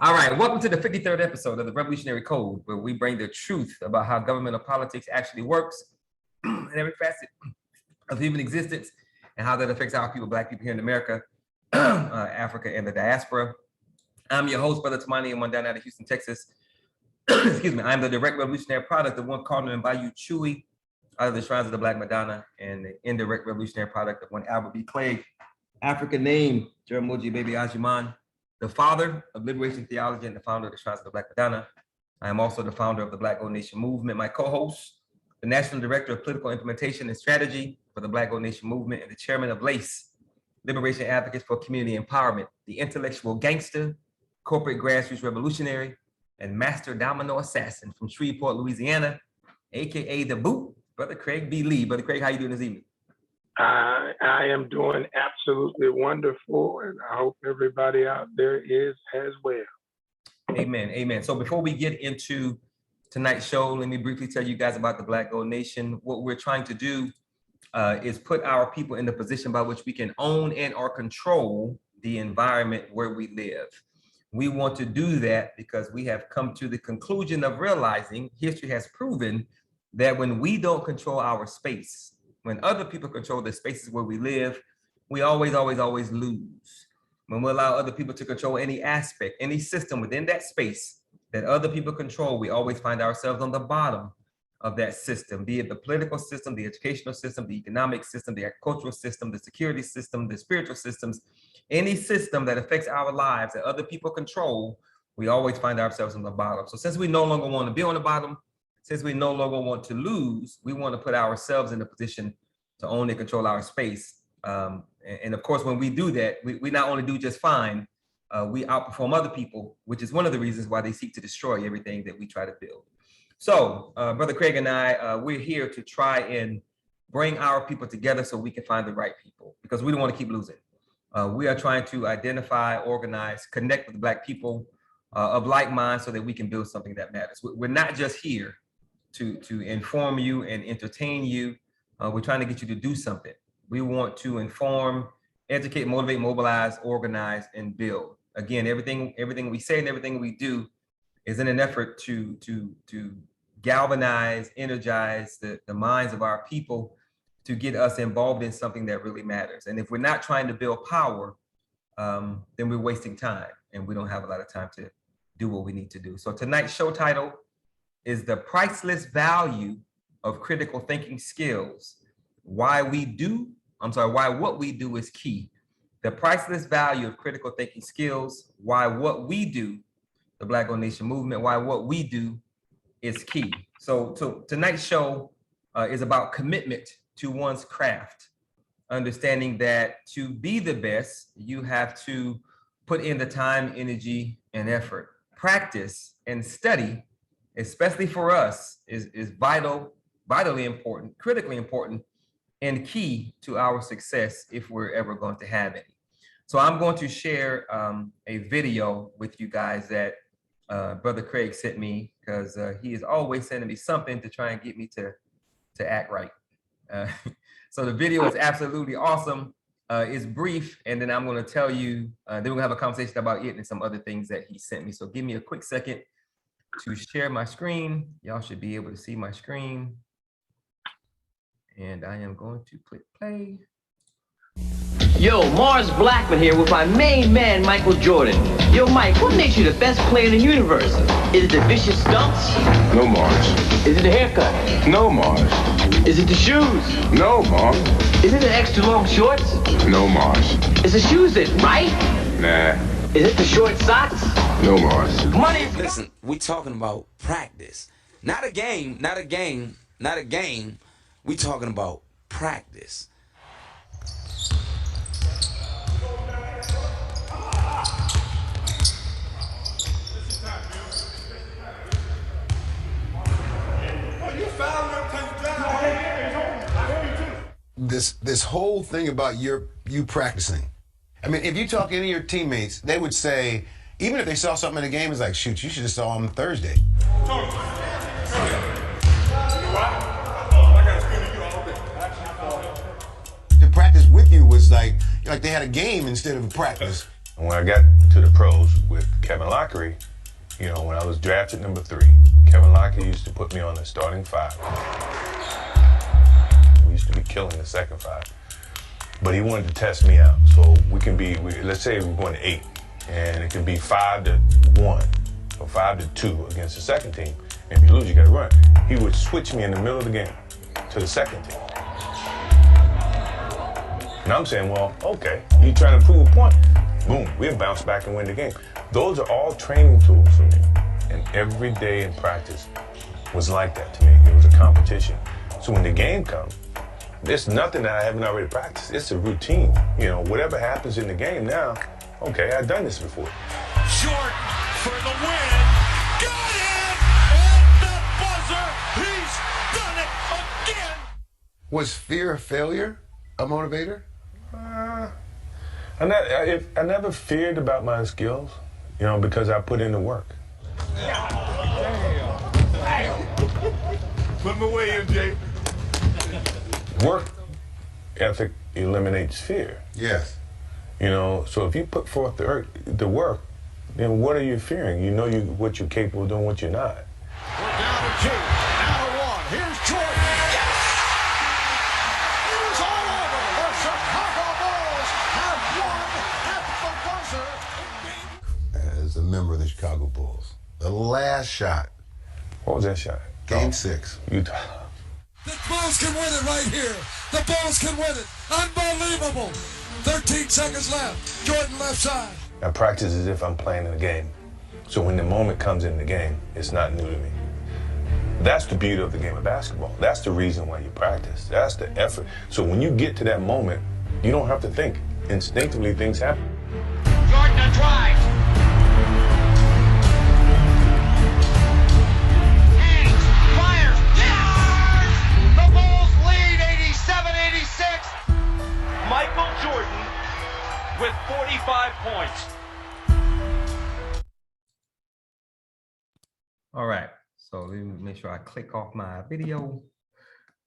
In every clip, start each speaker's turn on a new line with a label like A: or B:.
A: All right, welcome to the 53rd episode of the Revolutionary Code, where we bring the truth about how governmental politics actually works in every facet of human existence and how that affects our people, Black people here in America, Africa, and the diaspora. I'm your host, Brother Tamani, and one down out of Houston, Texas. Excuse me, I'm the direct revolutionary product of one Cardinal and Bayou Chewy out of the Shrines of the Black Madonna, and the indirect revolutionary product of one Albert B. Clay, African name, Jaramogi Baby Ajiman, the father of liberation theology and the founder of the Shrines of the Black Madonna. I am also the founder of the Black Gold Nation Movement. My co-host, the National Director of Political Implementation and Strategy for the Black Gold Nation Movement, and the Chairman of LACE, Liberation Advocates for Community Empowerment, the intellectual gangster, corporate grassroots revolutionary, and master domino assassin from Shreveport, Louisiana, AKA the Boot, Brother Craig B. Lee. Brother Craig, how you doing this evening?
B: I am doing absolutely wonderful, and I hope everybody out there is as well.
A: Amen, amen. So before we get into tonight's show, let me briefly tell you guys about the Black Gold Nation. What we're trying to do is put our people in the position by which we can own and or control the environment where we live. We want to do that because we have come to the conclusion of realizing history has proven that when we don't control our space, when other people control the spaces where we live, we always lose. When we allow other people to control any aspect, any system within that space that other people control, we always find ourselves on the bottom of that system, be it the political system, the educational system, the economic system, the agricultural system, the security system, the spiritual systems, any system that affects our lives that other people control, we always find ourselves on the bottom. So since we no longer want to be on the bottom, since we no longer want to lose, we want to put ourselves in a position to own and control our space. And of course, when we do that, we not only do just fine, we outperform other people, which is one of the reasons why they seek to destroy everything that we try to build. So Brother Craig and I, we're here to try and bring our people together so we can find the right people, because we don't want to keep losing. We are trying to identify, organize, connect with Black people of like mind so that we can build something that matters. We're not just here to inform you and entertain you. We're trying to get you to do something. We want to inform, educate, motivate, mobilize, organize, and build. Again, everything we say and everything we do is in an effort to galvanize, energize the minds of our people to get us involved in something that really matters. And if we're not trying to build power, then we're wasting time, and we don't have a lot of time to do what we need to do. So tonight's show title is The Priceless Value of Critical Thinking Skills. Why what we do is key. The priceless value of critical thinking skills, why what we do, the Black Gold Nation Movement, why what we do is key. So tonight's show is about commitment to one's craft, understanding that to be the best, you have to put in the time, energy, and effort. Practice and study, especially for us, is vitally important, critically important, and key to our success if we're ever going to have any. So I'm going to share a video with you guys that Brother Craig sent me, because he is always sending me something to try and get me to act right. So the video is absolutely awesome. It's brief, and then I'm going to tell you, then we're going to have a conversation about it and some other things that he sent me. So give me a quick second to share my screen. Y'all should be able to see my screen. And I am going to click play.
C: Yo, Mars Blackman here with my main man, Michael Jordan. Yo, Mike, what makes you the best player in the universe? Is it the vicious stunts?
D: No, Mars.
C: Is it the haircut?
D: No, Mars.
C: Is it the shoes?
D: No, Mars.
C: Is it the extra long shorts?
D: No, Mars.
C: Is the shoes it, right?
D: Nah.
C: Is it the short socks?
D: No, Mars.
C: Money.
E: Listen, we talking about practice. Not a game. We talking about practice.
F: This whole thing about you practicing. I mean, if you talk to any of your teammates, they would say, even if they saw something in the game, it's like, shoot, you should have saw him Thursday. To practice with you was like they had a game instead of a practice.
G: And when I got to the pros with Kevin Lockery, you know, when I was drafted number 3, Kevin Lockery used to put me on the starting 5. We used to be killing the second 5. But he wanted to test me out. So let's say we're going to 8, and it could be 5-1 or 5-2 against the second team. And if you lose, you got to run. He would switch me in the middle of the game to the second team. And I'm saying, well, okay, you trying to prove a point. Boom, we'll bounce back and win the game. Those are all training tools for me. And every day in practice was like that to me. It was a competition. So when the game comes, there's nothing that I haven't already practiced. It's a routine. You know, whatever happens in the game now, okay, I've done this before.
H: Short for the win. Got it! At the buzzer, he's done it again!
F: Was fear of failure a motivator?
G: I never feared about my skills, you know, because I put in the work.
H: Put him away, MJ.
G: Work ethic eliminates fear.
F: Yes.
G: You know, so if you put forth the work, then what are you fearing? You know what you're capable of doing, what you're not.
H: We're down to 2, now to 1. Here's Jordan. Yes! It is all over. The Chicago Bulls have won at the buzzer.
F: As a member of the Chicago Bulls, the last shot,
G: What was that shot?
F: Game 6.
G: Utah.
H: The Bulls can win it right here. The Bulls can win it. Unbelievable. 13 seconds left. Jordan left side.
G: I practice as if I'm playing in a game. So when the moment comes in the game, it's not new to me. That's the beauty of the game of basketball. That's the reason why you practice. That's the effort. So when you get to that moment, you don't have to think. Instinctively, things happen.
H: Jordan to drive. Hangs, fires, yes! The Bulls lead 87-86. Michael Jordan with 45 points.
A: All right. So let me make sure I click off my video.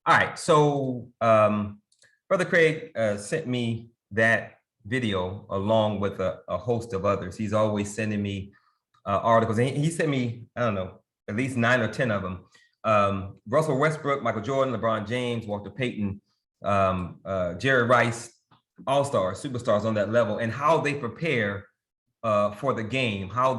A: All right. So Brother Craig sent me that video along with a host of others. He's always sending me articles. And he sent me, I don't know, at least 9 or 10 of them. Russell Westbrook, Michael Jordan, LeBron James, Walter Payton, Jerry Rice, all-stars, superstars on that level, and how they prepare for the game, how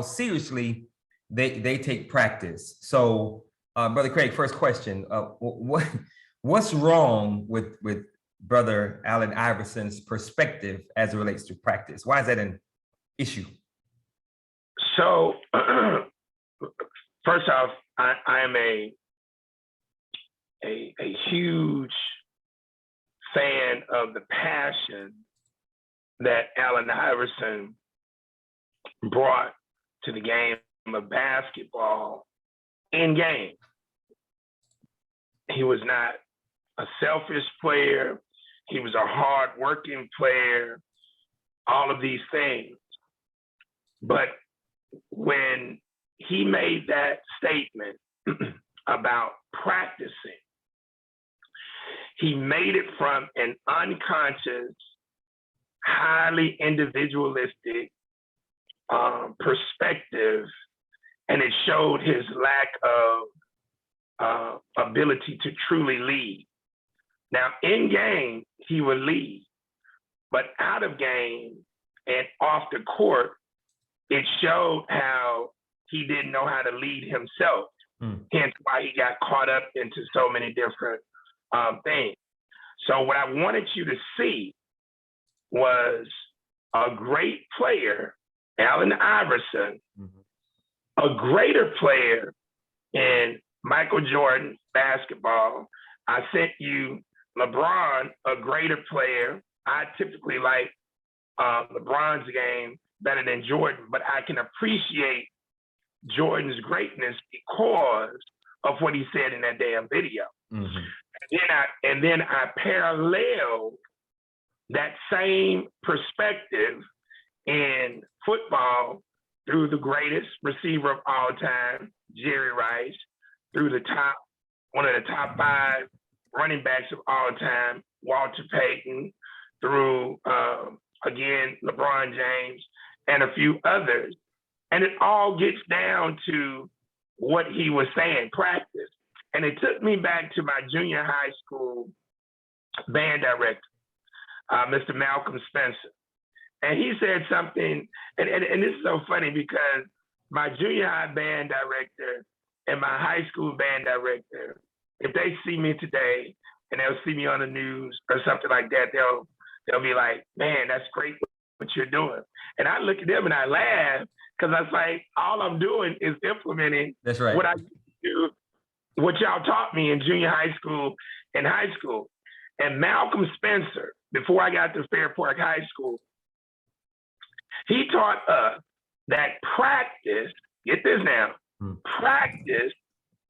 A: seriously they take practice. So, Brother Craig, first question: what's wrong with Brother Allen Iverson's perspective as it relates to practice? Why is that an issue?
B: So, first off, I am a huge fan of the passion that Allen Iverson brought to the game of basketball in game. He was not a selfish player. He was a hard-working player, all of these things. But when he made that statement about practicing, he made it from an unconscious, highly individualistic perspective, and it showed his lack of ability to truly lead. Now, in game, he would lead, but out of game and off the court, it showed how he didn't know how to lead himself. Hence why he got caught up into so many different things. So what I wanted you to see was a great player, Allen Iverson, a greater player in Michael Jordan basketball. I sent you LeBron, a greater player. I typically like LeBron's game better than Jordan, but I can appreciate Jordan's greatness because of what he said in that damn video. And then I paralleled that same perspective in football through the greatest receiver of all time, Jerry Rice, through one of the top 5 running backs of all time, Walter Payton, through again, LeBron James, and a few others. And it all gets down to what he was saying, practice. And it took me back to my junior high school band director, Mr. Malcolm Spencer. And he said something, and this is so funny because my junior high band director and my high school band director, if they see me today and they'll see me on the news or something like that, they'll be like, man, that's great what you're doing. And I look at them and I laugh because I was like, all I'm doing is implementing
A: That's right.
B: what I used to do, what y'all taught me in junior high school and high school. And Malcolm Spencer, before I got to Fair Park High School, he taught us that practice, get this now, practice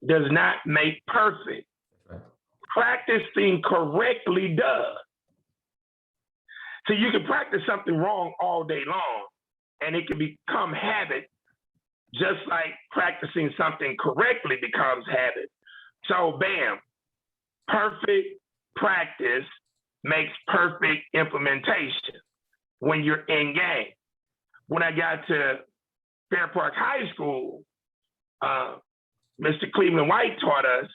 B: does not make perfect.
A: Right.
B: Practicing correctly does. So you can practice something wrong all day long and it can become habit, just like practicing something correctly becomes habit. So bam, perfect practice makes perfect implementation when you're in game. When I got to Fair Park High School, Mr. Cleveland White taught us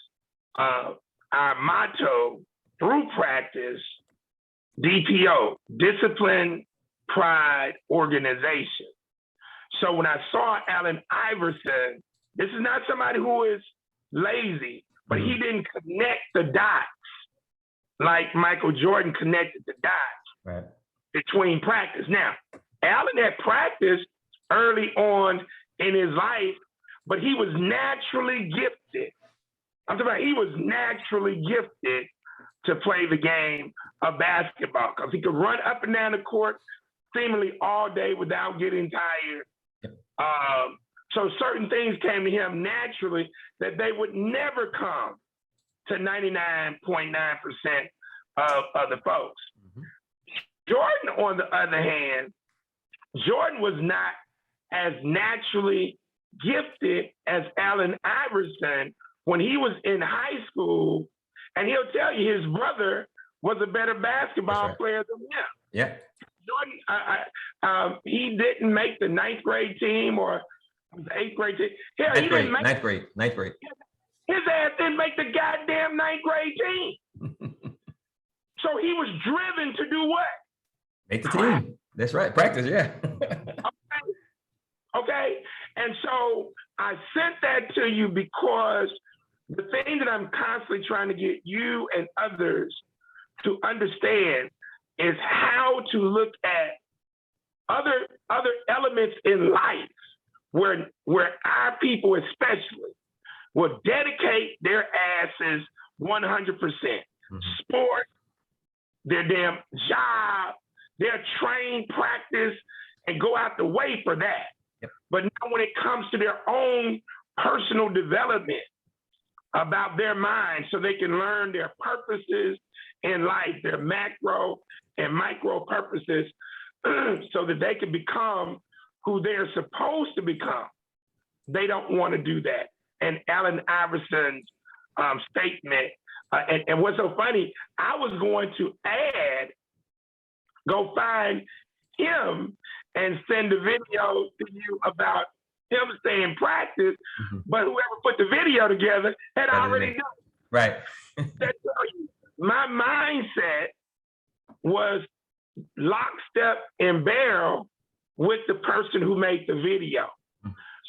B: our motto through practice, DPO, discipline, pride, organization. So when I saw Allen Iverson, this is not somebody who is lazy, but he didn't connect the dots like Michael Jordan connected the dots between practice. Now, Allen had practiced early on in his life, but he was naturally gifted. I'm talking about he was naturally gifted to play the game of basketball because he could run up and down the court seemingly all day without getting tired. So certain things came to him naturally that they would never come to 99.9% of the folks. Jordan, on the other hand, Jordan was not as naturally gifted as Allen Iverson when he was in high school, and he'll tell you his brother was a better basketball player than him.
A: Yeah.
B: Jordan, he didn't make the ninth grade team or the eighth grade team. Hell, he didn't make
A: ninth grade.
B: His ass didn't make the goddamn ninth grade team. So he was driven to do what?
A: Make the team. That's right. Practice, yeah.
B: Okay. And so I sent that to you because the thing that I'm constantly trying to get you and others to understand is how to look at other elements in life where our people especially will dedicate their asses 100%. Sport, their damn job, their train, practice, and go out the way for that. But now when it comes to their own personal development about their mind so they can learn their purposes in life, their macro and micro purposes, so that they can become who they're supposed to become, they don't want to do that. And Allen Iverson's statement, and what's so funny, I was going to go find him and send a video to you about him saying practice, but whoever put the video together had already done it.
A: Right.
B: My mindset was lockstep and barrel with the person who made the video.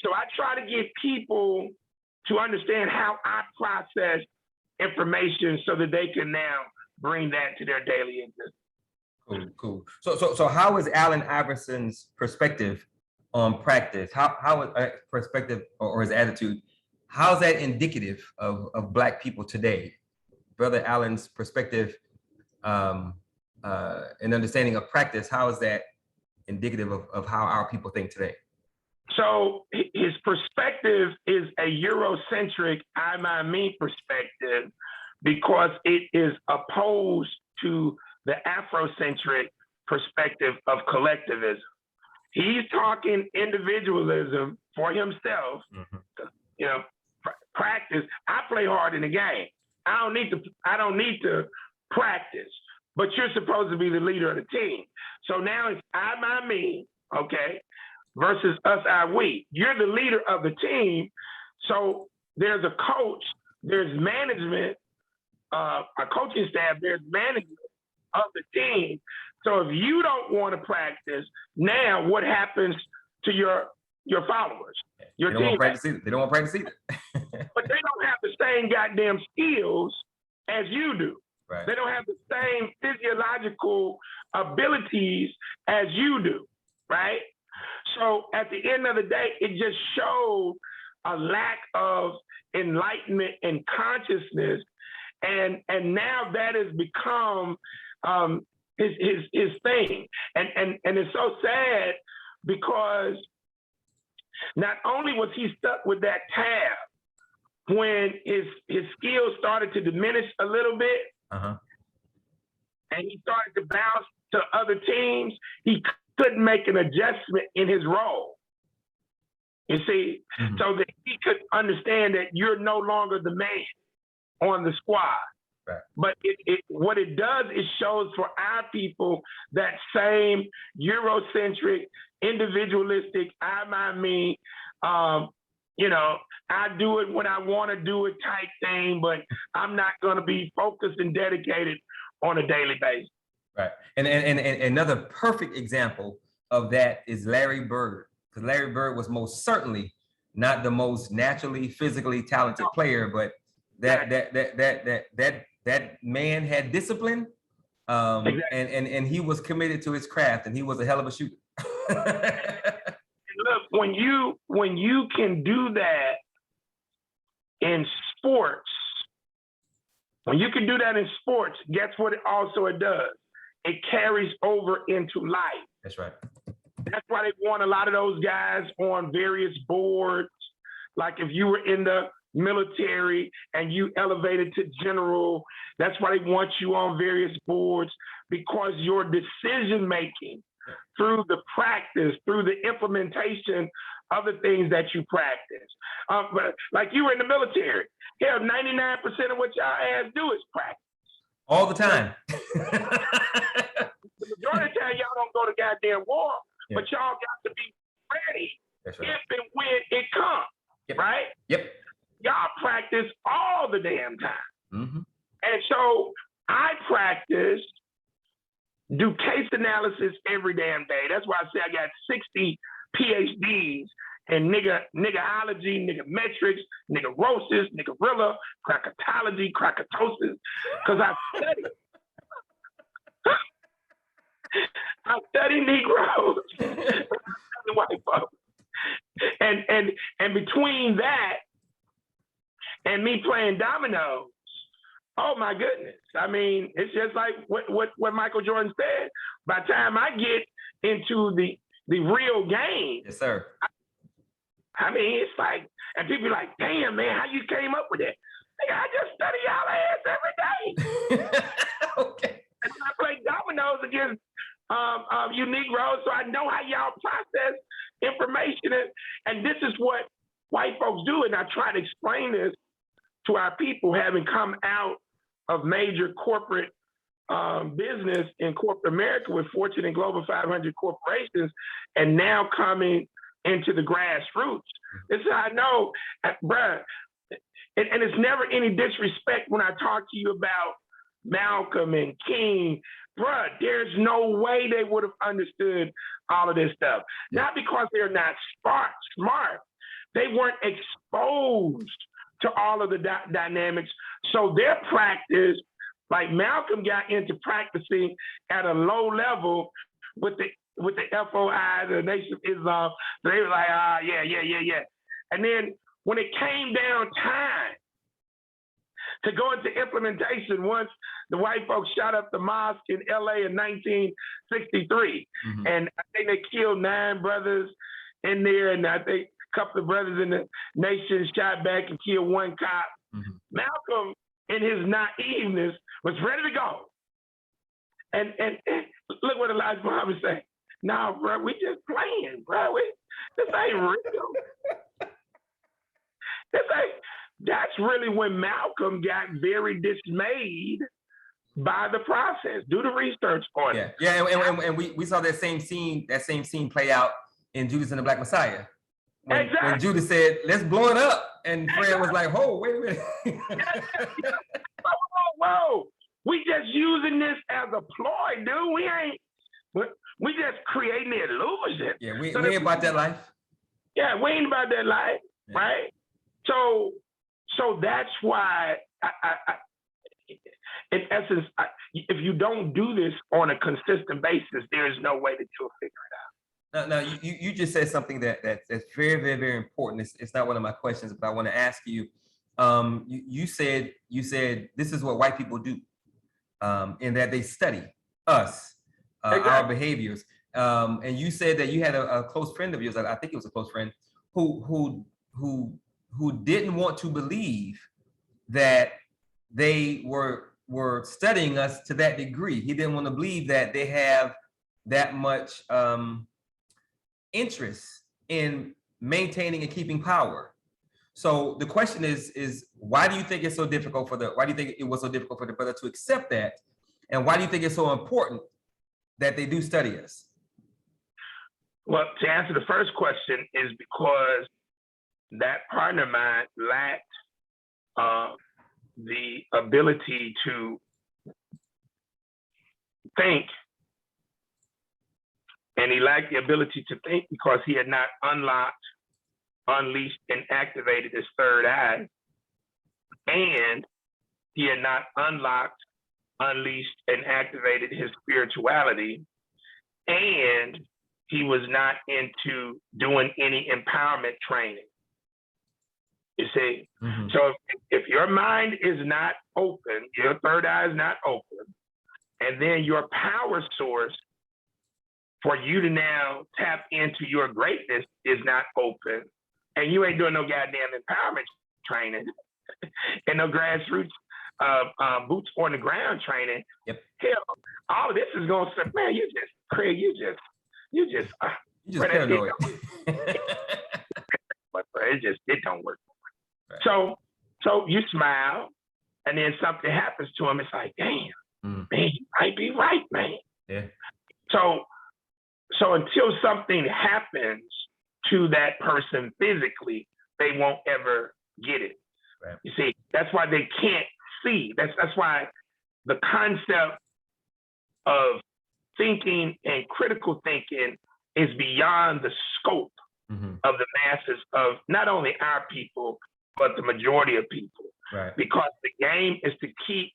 B: So I try to get people to understand how I process information so that they can now bring that to their daily existence.
A: Cool. So how is Allen Iverson's perspective on practice? How is perspective or his attitude? How is that indicative of Black people today? Brother Allen's perspective and understanding of practice, how is that indicative of how our people think today? So
B: his perspective is a Eurocentric, I, my, me perspective because it is opposed to the Afrocentric perspective of collectivism. He's talking individualism for himself. You know, practice. I play hard in the game. I don't need to practice. but you're supposed to be the leader of the team. So now it's I, my, me, okay, versus us, I, we. You're the leader of the team. So there's a coach, there's management, a coaching staff, there's management of the team. So if you don't want to practice, now what happens to your followers? Your
A: They don't want
B: team.
A: to practice either. They don't want to practice either.
B: But they don't have the same goddamn skills as you do.
A: Right.
B: They don't have the same physiological abilities as you do, right? So at the end of the day, it just showed a lack of enlightenment and consciousness, and now that has become his thing, and it's so sad because not only was he stuck with that tab when his skills started to diminish a little bit, and he started to bounce to other teams, he couldn't make an adjustment in his role. You see, so that he could understand that you're no longer the man on the squad.
A: Right.
B: But what it does, it shows for our people that same Eurocentric, individualistic, I, my, me, you know, I do it when I want to do it type thing, but I'm not going to be focused and dedicated on a daily basis.
A: Right. And another perfect example of that is Larry Bird, because Larry Bird was most certainly not the most naturally, physically talented player, but that man had discipline,
B: Exactly.
A: and he was committed to his craft, and he was a hell of a shooter.
B: Look, when you can do that in sports, guess what it does? It carries over into life.
A: That's right.
B: That's why they want a lot of those guys on various boards. Like if you were in the military and you elevated to general, that's why they want you on various boards, because your decision making through the practice, through the implementation of the things that you practice. But like you were in the military, hell, 99% of what y'all ass do is practice.
A: All the time.
B: The majority of the time, y'all don't go to goddamn war, but y'all got to be ready.
A: That's right.
B: If and when it comes, right?
A: Yep.
B: Y'all practice all the damn time.
A: Mm-hmm.
B: And so I practice, do case analysis every damn day. That's why I say I got 60 PhDs in niggerology, niggermetrics, niggerosis, niggerilla, crackatology, crackatosis, because I study. I study Negroes, white folks. And between that and me playing dominoes, oh my goodness. I mean, it's just like what Michael Jordan said. By the time I get into the real game,
A: Yes, sir.
B: I mean, it's like, and people be like, damn, man, how you came up with that? Nigga, I just study y'all ass every day.
A: Okay.
B: And I play dominoes against you Negroes, so I know how y'all process information. And this is what white folks do. And I try to explain this to our people, having come out of major corporate business in corporate America with Fortune and Global 500 corporations, and now coming into the grassroots. This is how I know, bruh, and it's never any disrespect when I talk to you about Malcolm and King. Bruh, there's no way they would have understood all of this stuff. Not because they're not smart. They weren't exposed to all of the dynamics. So their practice, like Malcolm got into practicing at a low level with the FOI, the Nation of Islam. So they were like, yeah. And then when it came down time to go into implementation, once the white folks shot up the mosque in LA in 1963, and I think they killed 9 brothers in there, and I think a couple of brothers in the nation shot back and killed 1 cop. Malcolm, in his naiveness, was ready to go. And look what Elijah Muhammad said. Nah, bro, we just playing, bro. This ain't real. That's really when Malcolm got very dismayed by the process. Do the research on it.
A: Yeah, and we saw that same scene play out in Judas and the Black Messiah. When Judas said, "Let's blow it up," and Fred was like, "Oh, wait a minute."
B: Whoa. We just using this as a ploy, dude. We just creating the illusion.
A: Yeah, we ain't about that life.
B: Yeah, we ain't about that life, right? So that's why in essence, if you don't do this on a consistent basis, there is no way that you'll figure it out.
A: Now you just said something that's very, very, very important. It's not one of my questions, but I want to ask you. You said this is what white people do, in that they study us, our behaviors. And you said that you had a close friend of yours, I think it was a close friend, who didn't want to believe that they were studying us to that degree. He didn't want to believe that they have that much interest in maintaining and keeping power. So the question is why do you think it's so difficult why do you think it was so difficult for the brother to accept that? And why do you think it's so important that they do study us?
B: Well, to answer the first question is because that partner of mine lacked the ability to think. And he lacked the ability to think because he had not unleashed and activated his third eye. And he had not unleashed and activated his spirituality. And he was not into doing any empowerment training. You see? Mm-hmm. So if your mind is not open, your third eye is not open, and then your power source for you to now tap into your greatness is not open, and you ain't doing no goddamn empowerment training and no grassroots boots on the ground training.
A: Yep.
B: Hell, all of this is going to say, man, you just Craig, you just
A: paranoid.
B: But it don't work. Right. So you smile, and then something happens to him. It's like, damn, man, you might be right, man.
A: Yeah.
B: So until something happens to that person physically, they won't ever get it.
A: Right.
B: You see, that's why they can't see. That's why the concept of thinking and critical thinking is beyond the scope of the masses of not only our people, but the majority of people.
A: Right.
B: Because the game is to keep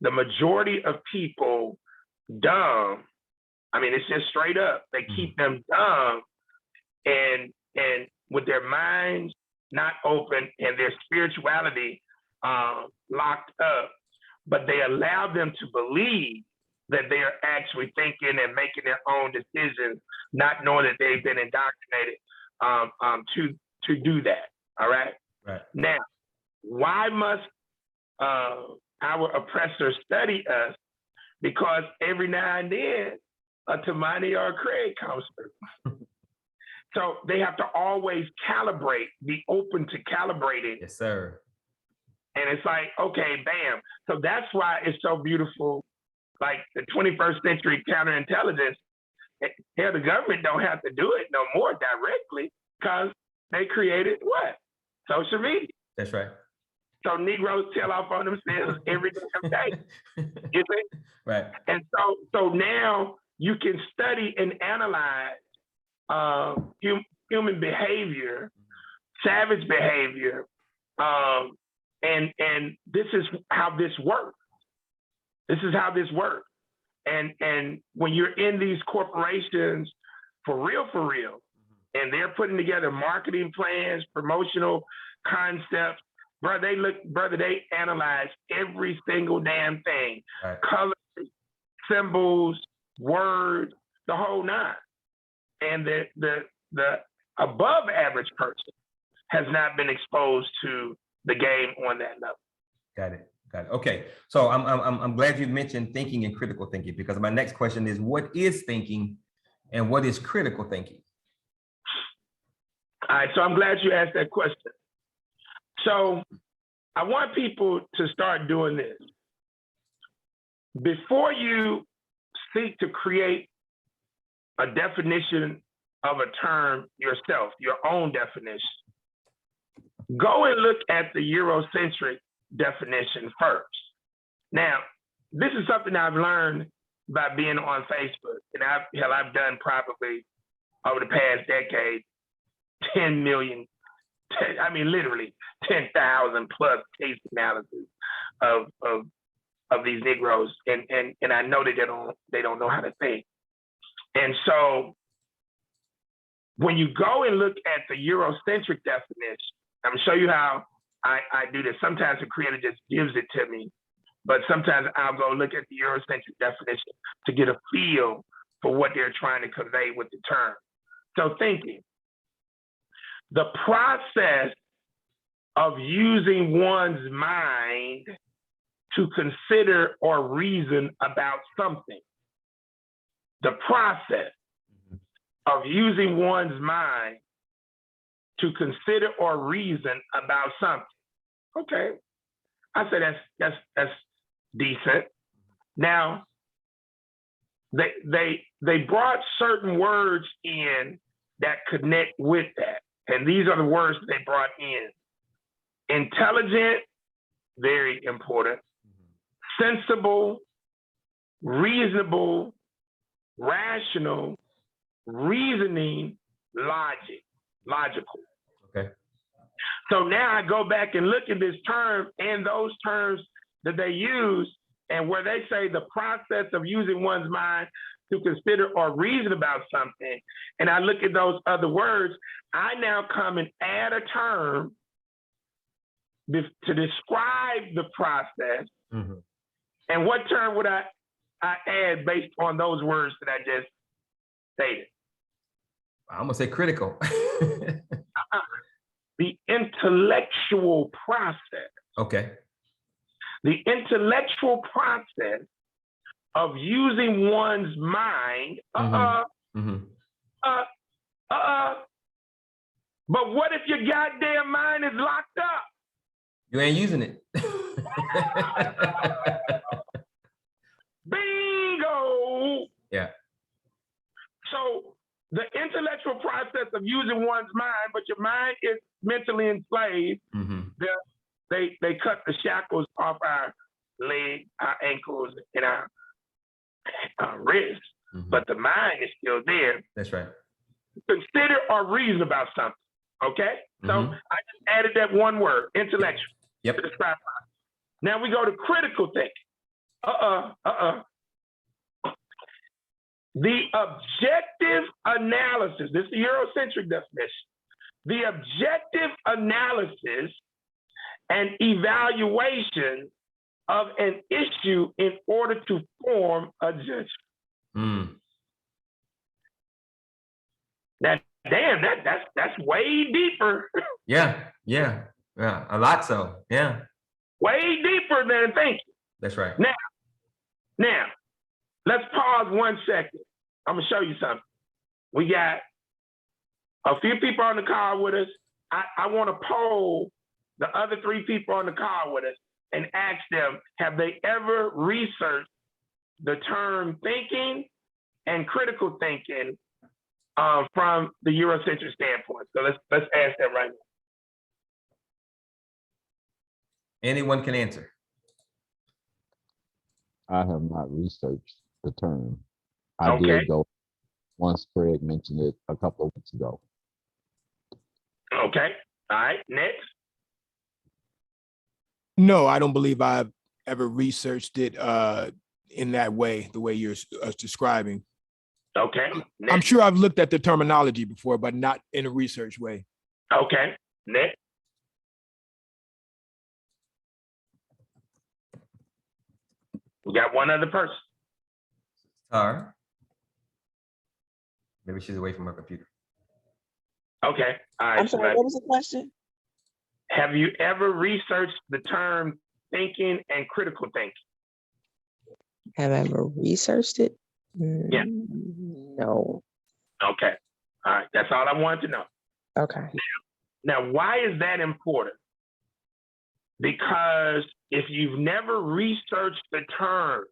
B: the majority of people dumb. I mean, it's just straight up. They keep them dumb and with their minds not open and their spirituality locked up, but they allow them to believe that they are actually thinking and making their own decisions, not knowing that they've been indoctrinated to do that. All right.
A: Right.
B: Now, why must our oppressors study us? Because every now and then a Tamani or a Craig comes through. So they have to always calibrate, be open to calibrating.
A: Yes, sir.
B: And it's like, okay, bam. So that's why it's so beautiful. Like the 21st century counterintelligence, hell, the government don't have to do it no more directly because they created what? Social media.
A: That's right.
B: So Negroes tell off on themselves every damn day. You see?
A: Right.
B: And so now you can study and analyze human behavior, savage behavior, and this is how this works. This is how this works. And when you're in these corporations, for real, and they're putting together marketing plans, promotional concepts, they analyze every single damn thing,
A: right.
B: Colors, symbols, words, the whole nine. And the above average person has not been exposed to the game on that level.
A: Got it. Okay. So I'm glad you mentioned thinking and critical thinking, because my next question is, what is thinking and what is critical thinking?
B: All right. So I'm glad you asked that question. So I want people to start doing this. before you seek to create a definition of a term yourself, your own definition, go and look at the Eurocentric definition first. Now, this is something I've learned by being on Facebook, and I've done probably over the past decade 10 million, literally 10,000 plus case analysis of these Negroes, and I know they don't know how to think. And so when you go and look at the Eurocentric definition, I'm gonna show you how I do this. Sometimes the creator just gives it to me, but sometimes I'll go look at the Eurocentric definition to get a feel for what they're trying to convey with the term. So thinking, the process of using one's mind to consider or reason about something. The process of using one's mind to consider or reason about something. Okay, I say that's decent. Now, they brought certain words in that connect with that, and these are the words they brought in: intelligent, very important; sensible, reasonable, rational, reasoning, logical.
A: Okay.
B: So now I go back and look at this term and those terms that they use, and where they say the process of using one's mind to consider or reason about something, and I look at those other words, I now come and add a term to describe the process.
A: Mm-hmm.
B: And what term would I add based on those words that I just stated?
A: I'm gonna say critical.
B: The intellectual process.
A: Okay.
B: The intellectual process of using one's mind.
A: Mm-hmm.
B: But what if your goddamn mind is locked up?
A: You ain't using it.
B: Bingo.
A: Yeah.
B: So the intellectual process of using one's mind, but your mind is mentally enslaved.
A: Mm-hmm.
B: They cut the shackles off our legs, our ankles, and our wrists,
A: Mm-hmm.
B: but the mind is still there.
A: That's right.
B: Consider or reason about something. Okay? So
A: Mm-hmm.
B: I just added that one word, intellectual.
A: Yep.
B: To describe it. Now we go to critical thinking. The objective analysis, this is the Eurocentric definition. The objective analysis and evaluation of an issue in order to form a judgment.
A: Mm.
B: Now, damn, that's way deeper.
A: Yeah. A lot so. Yeah.
B: Way deeper than thinking.
A: That's right.
B: Now, let's pause 1 second. I'm gonna show you something. We got a few people on the call with us. I want to poll the other 3 people on the call with us and ask them, have they ever researched the term thinking and critical thinking from the Eurocentric standpoint? So let's ask that right now.
A: Anyone can answer.
I: I have not researched the term. I
B: Okay.
I: did go once Craig mentioned it a couple of weeks ago.
B: Okay. All right. Next.
J: No, I don't believe I've ever researched it in that way, the way you're describing.
B: Okay. Next.
J: I'm sure I've looked at the terminology before, but not in a research way.
B: Okay. Next. We got one other person.
A: Tara. Maybe she's away from her computer.
B: Okay. All right.
K: I'm sorry, what was the question?
B: Have you ever researched the term thinking and critical thinking?
K: Have I ever researched it?
B: Yeah.
K: No.
B: Okay. All right. That's all I wanted to know.
K: Okay.
B: Now, why is that important? Because if you've never researched the term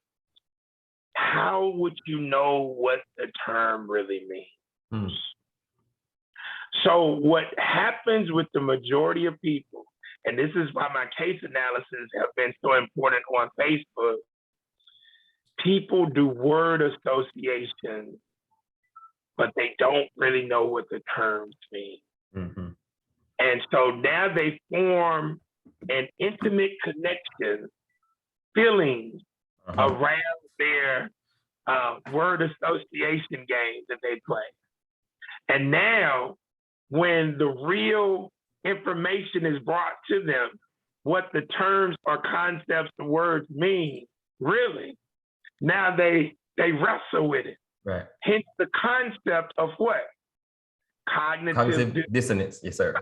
B: how would you know what the term really means? So what happens with the majority of people, and this is why my case analysis have been so important on Facebook, people do word association, but they don't really know what the terms mean. And so now they form an intimate connection, feelings around their word association games that they play. And now when the real information is brought to them, what the terms or concepts and words mean, really, now they wrestle with it.
A: Right.
B: Hence the concept of what? Cognitive
A: dissonance. Yes, sir.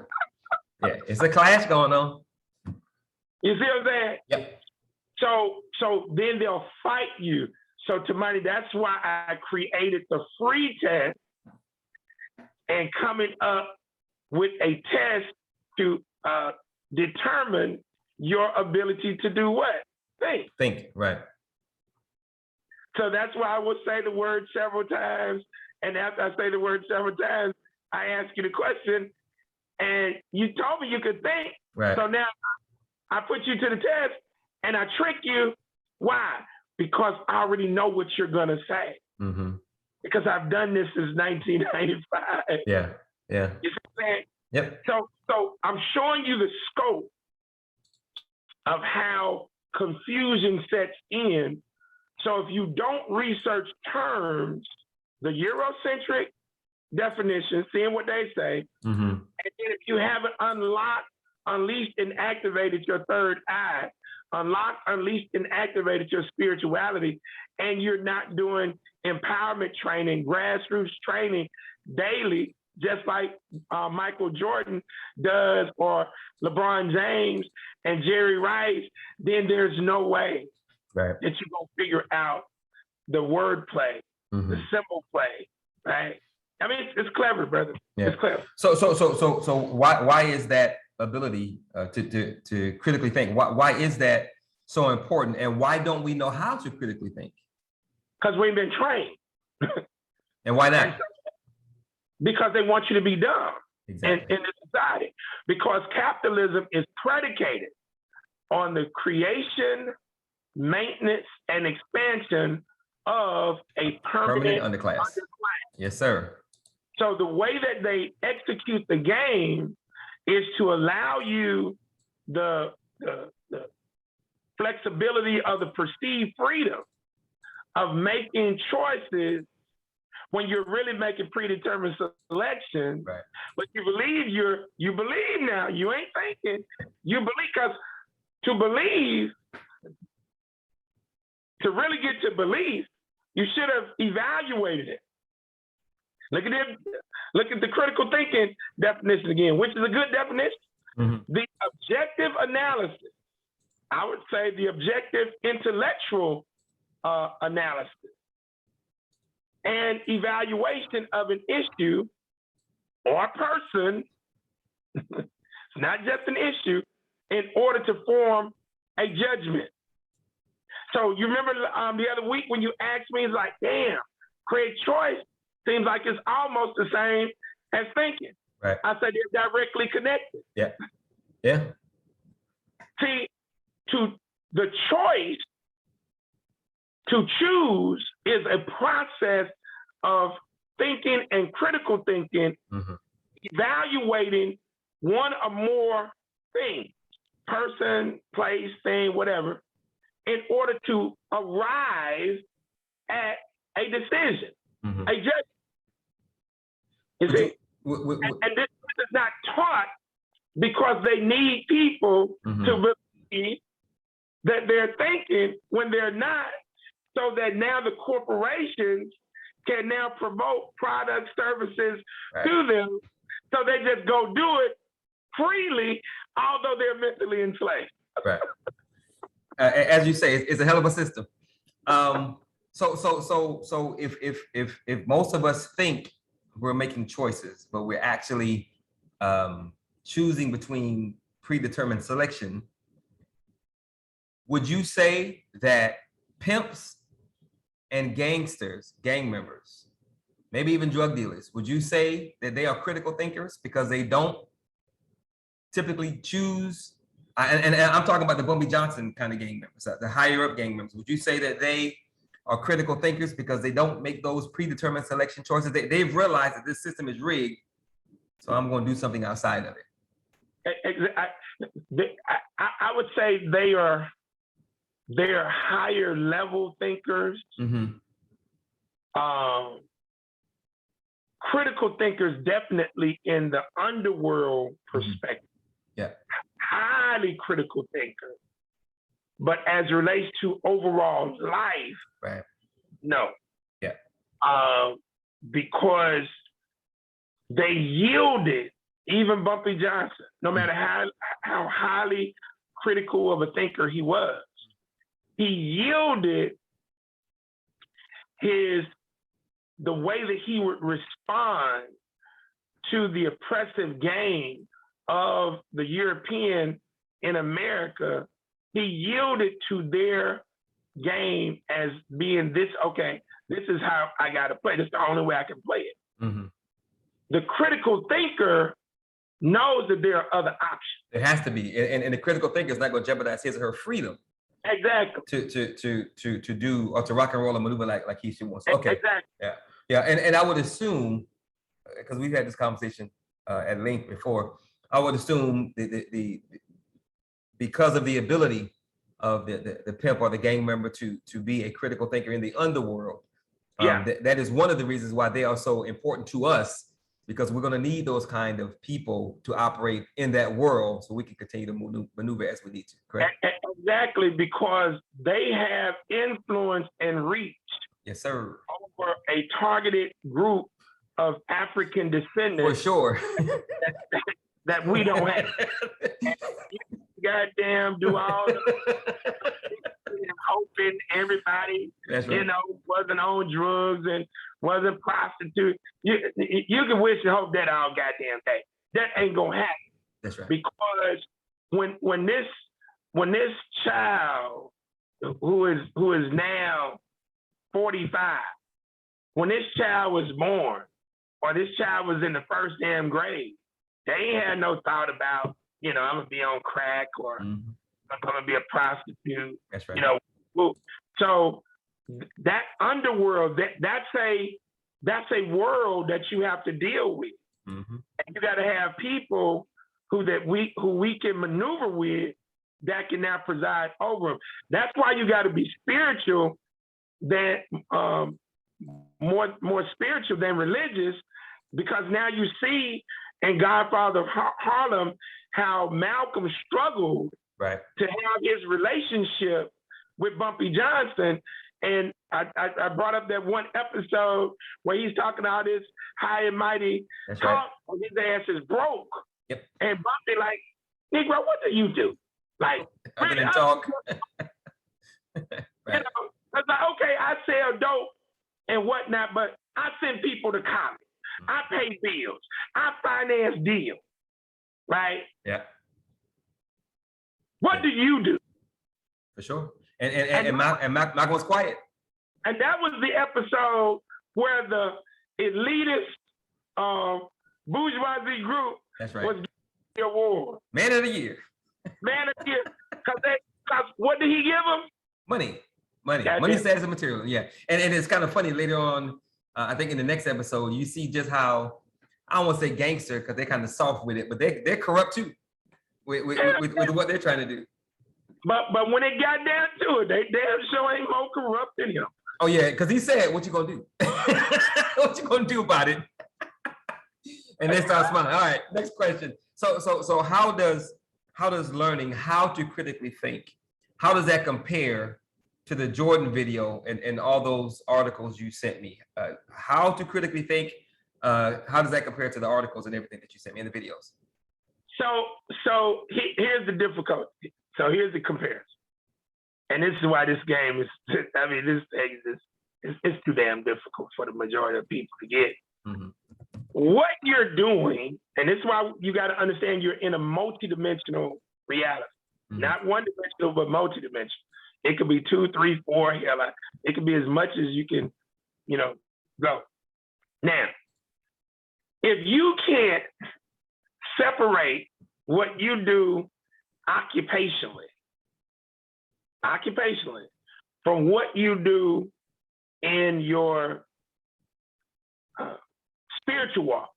A: Yeah, it's a clash going on.
B: You see what I'm saying?
A: Yep.
B: So then they'll fight you. So Tamani, that's why I created the free test and coming up with a test to determine your ability to do what? Think,
A: right.
B: So that's why I would say the word several times. And after I say the word several times, I ask you the question and you told me you could think.
A: Right.
B: So now I put you to the test and I trick you. Why? Because I already know what you're going to say. Because I've done this since 1995.
A: Yeah.
B: You see what I'm saying?
A: Yep.
B: So I'm showing you the scope of how confusion sets in. So if you don't research terms, the Eurocentric definition, seeing what they say, and then if you haven't unleashed and activated your third eye, unleashed and activated your spirituality, and you're not doing empowerment training, grassroots training daily, just like Michael Jordan does, or LeBron James and Jerry Rice, then there's no way that you're going to figure out the wordplay, the symbol play, right? I mean, it's clever, brother.
A: Yeah.
B: It's clever.
A: So why is that ability to critically think? Why is that so important? And why don't we know how to critically think?
B: Because we've been trained.
A: And why not?
B: Because they want you to be dumb in the society. Because capitalism is predicated on the creation, maintenance, and expansion of a permanent underclass.
A: Yes, sir.
B: So the way that they execute the game is to allow you the flexibility of the perceived freedom of making choices when you're really making predetermined selection.
A: Right.
B: But you believe now, you ain't thinking, you believe, because to believe, to really get to belief, you should have evaluated it. Look at the critical thinking definition again, which is a good definition. The objective analysis, I would say the objective intellectual analysis and evaluation of an issue or a person, it's not just an issue, in order to form a judgment. So you remember the other week when you asked me, it's like, damn, create choice seems like it's almost the same as thinking.
A: Right.
B: I said they're directly connected.
A: Yeah. Yeah.
B: See, to the choice to choose is a process of thinking and critical thinking, evaluating one or more things, person, place, thing, whatever, in order to arrive at a decision, a judgment. You see? And this is not taught because they need people to believe that they're thinking when they're not, so that now the corporations can now promote products, services to them, so they just go do it freely, although they're mentally enslaved.
A: Right. As you say, it's a hell of a system. So if most of us think we're making choices, but we're actually choosing between predetermined selection, would you say that pimps and gangsters, gang members, maybe even drug dealers, would you say that they are critical thinkers because they don't typically choose? And I'm talking about the Bumpy Johnson kind of gang members, the higher up gang members. Would you say that they are critical thinkers because they don't make those predetermined selection choices? They've realized that this system is rigged, so I'm going to do something outside of it.
B: I would say they are higher level thinkers. Critical thinkers definitely in the underworld perspective.
A: Yeah.
B: Highly critical thinkers. But as it relates to overall life,
A: right?
B: No.
A: Yeah.
B: Because they yielded, even Bumpy Johnson, no matter how highly critical of a thinker he was, he yielded the way that he would respond to the oppressive game of the European in America. He yielded to their game as being this, okay, this is how I got to play. This is the only way I can play it. The critical thinker knows that there are other options.
A: It has to be. And the critical thinker is not going to jeopardize his or her freedom.
B: Exactly.
A: To do or to rock and roll a maneuver like he wants. Okay.
B: Exactly.
A: Yeah. Yeah. And I would assume, because we've had this conversation at length before, I would assume the because of the ability of the pimp or the gang member to be a critical thinker in the underworld. That is one of the reasons why they are so important to us, because we're going to need those kind of people to operate in that world so we can continue to maneuver as we need to, correct?
B: Exactly, because they have influence and reach.
A: Yes, sir.
B: Over a targeted group of African descendants.
A: For sure.
B: that we don't have. Goddamn, do all the hoping everybody, wasn't on drugs and wasn't prostitute. You can wish and hope that all goddamn day. That ain't gonna happen.
A: That's right.
B: Because when this child who is now 45, when this child was born, or this child was in the first damn grade, they ain't had no thought about, I'm gonna be on crack or I'm gonna be a prostitute.
A: That's right.
B: So that underworld, that's a world that you have to deal with. And you got to have people who we can maneuver with that can now preside over them. That's why you got to be spiritual, more spiritual than religious, because now you see in Godfather of Harlem how Malcolm struggled to have his relationship with Bumpy Johnson. And I brought up that one episode where he's talking all this high and mighty talk, and his ass is broke.
A: Yep.
B: And Bumpy like, Negro, what do you do? Like,
A: other than talk.
B: I was like, okay, I sell dope and whatnot, but I send people to college. I pay bills. I finance deals. Right?
A: Yeah.
B: What do you do?
A: For sure. And Malcolm was quiet.
B: And that was the episode where the elitist bourgeoisie group was getting the award.
A: Man of the Year.
B: Man of the Year. Because what did he give them?
A: Money. Money, status, and material. Yeah. And it's kind of funny later on, I think in the next episode, you see just how, I don't want to say gangster because they're kind of soft with it, but they're corrupt too with what they're trying to do.
B: But when it got down to it, they damn sure ain't more corrupt than him.
A: Oh yeah, because he said, "What you gonna do? What you gonna do about it?" And they start smiling. All right, next question. So how does learning how to critically think, how does that compare to the Jordan video and all those articles you sent me? How to critically think? How does that compare to the articles and everything that you sent me in the videos?
B: So here's the difficulty. So here's the comparison. And this is why this game is, this thing it's too damn difficult for the majority of people to get. What you're doing, and this is why you got to understand you're in a multidimensional reality. Not one-dimensional, but multidimensional. It could be 2, 3, 4. Hell, it could be as much as you can, go. Now, if you can't separate what you do occupationally from what you do in your spiritual walk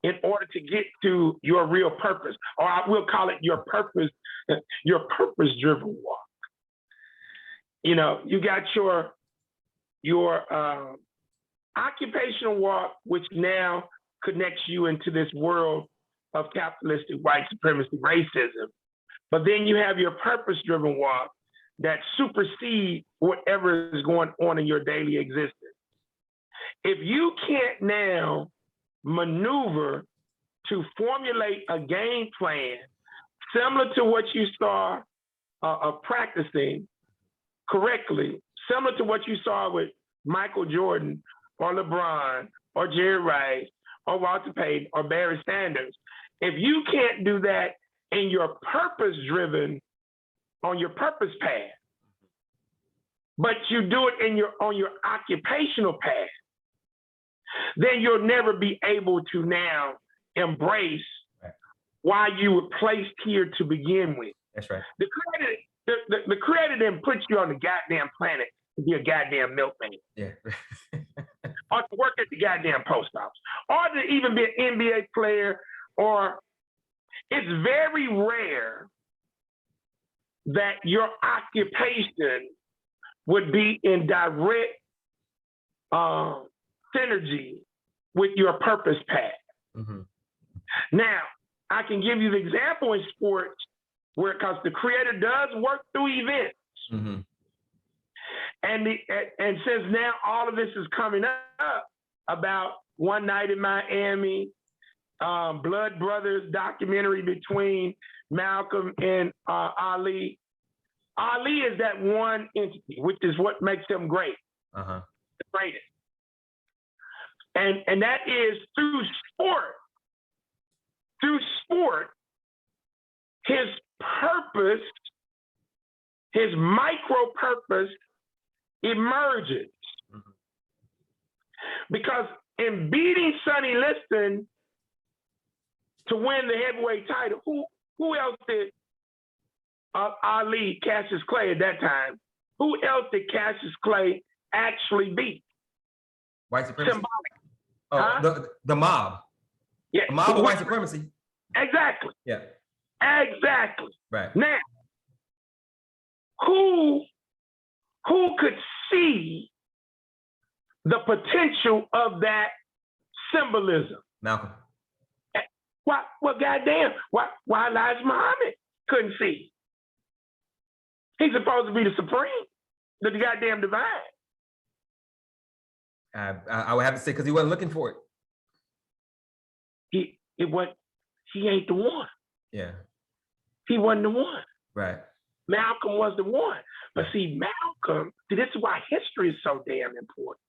B: in order to get to your real purpose, or I will call it your purpose-driven walk. You got your occupational walk, which now connects you into this world of capitalistic white supremacy racism. But then you have your purpose-driven walk that supersedes whatever is going on in your daily existence. If you can't now maneuver to formulate a game plan similar to what you saw practicing correctly, similar to what you saw with Michael Jordan or LeBron or Jerry Rice or Walter Payton or Barry Sanders, if you can't do that in your purpose-driven, on your purpose path, but you do it on your occupational path, then you'll never be able to now embrace why you were placed here to begin with.
A: That's right.
B: The Creator didn't put you on the goddamn planet to be a goddamn milkman.
A: Yeah.
B: Or to work at the goddamn post office, or to even be an NBA player, or it's very rare that your occupation would be in direct synergy with your purpose path.
A: Mm-hmm.
B: Now, I can give you the example in sports where, because the Creator does work through events.
A: Mm-hmm.
B: And since now all of this is coming up about One Night in Miami, Blood Brothers documentary between Malcolm and Ali. Ali is that one entity, which is what makes him great.
A: Uh-huh.
B: The greatest. And that is through sport. Through sport, his purpose, his micro purpose emerges.
A: Mm-hmm.
B: Because in beating Sonny Liston to win the heavyweight title, who else did Ali, Cassius Clay at that time, who else did Cassius Clay actually beat?
A: White supremacy.
B: Symbolic.
A: Oh,
B: Huh?
A: the mob.
B: Yeah.
A: The mob of white supremacy.
B: Exactly.
A: Yeah.
B: Exactly.
A: Right.
B: Now, who could see the potential of that symbolism?
A: Malcolm.
B: Why? Well, goddamn. Why Elijah Muhammad couldn't see? He's supposed to be the supreme, the goddamn divine.
A: I would have to say because he wasn't looking for it.
B: He ain't the one.
A: Yeah.
B: He wasn't the one.
A: Right.
B: Malcolm was the one. But see, Malcolm, this is why history is so damn important.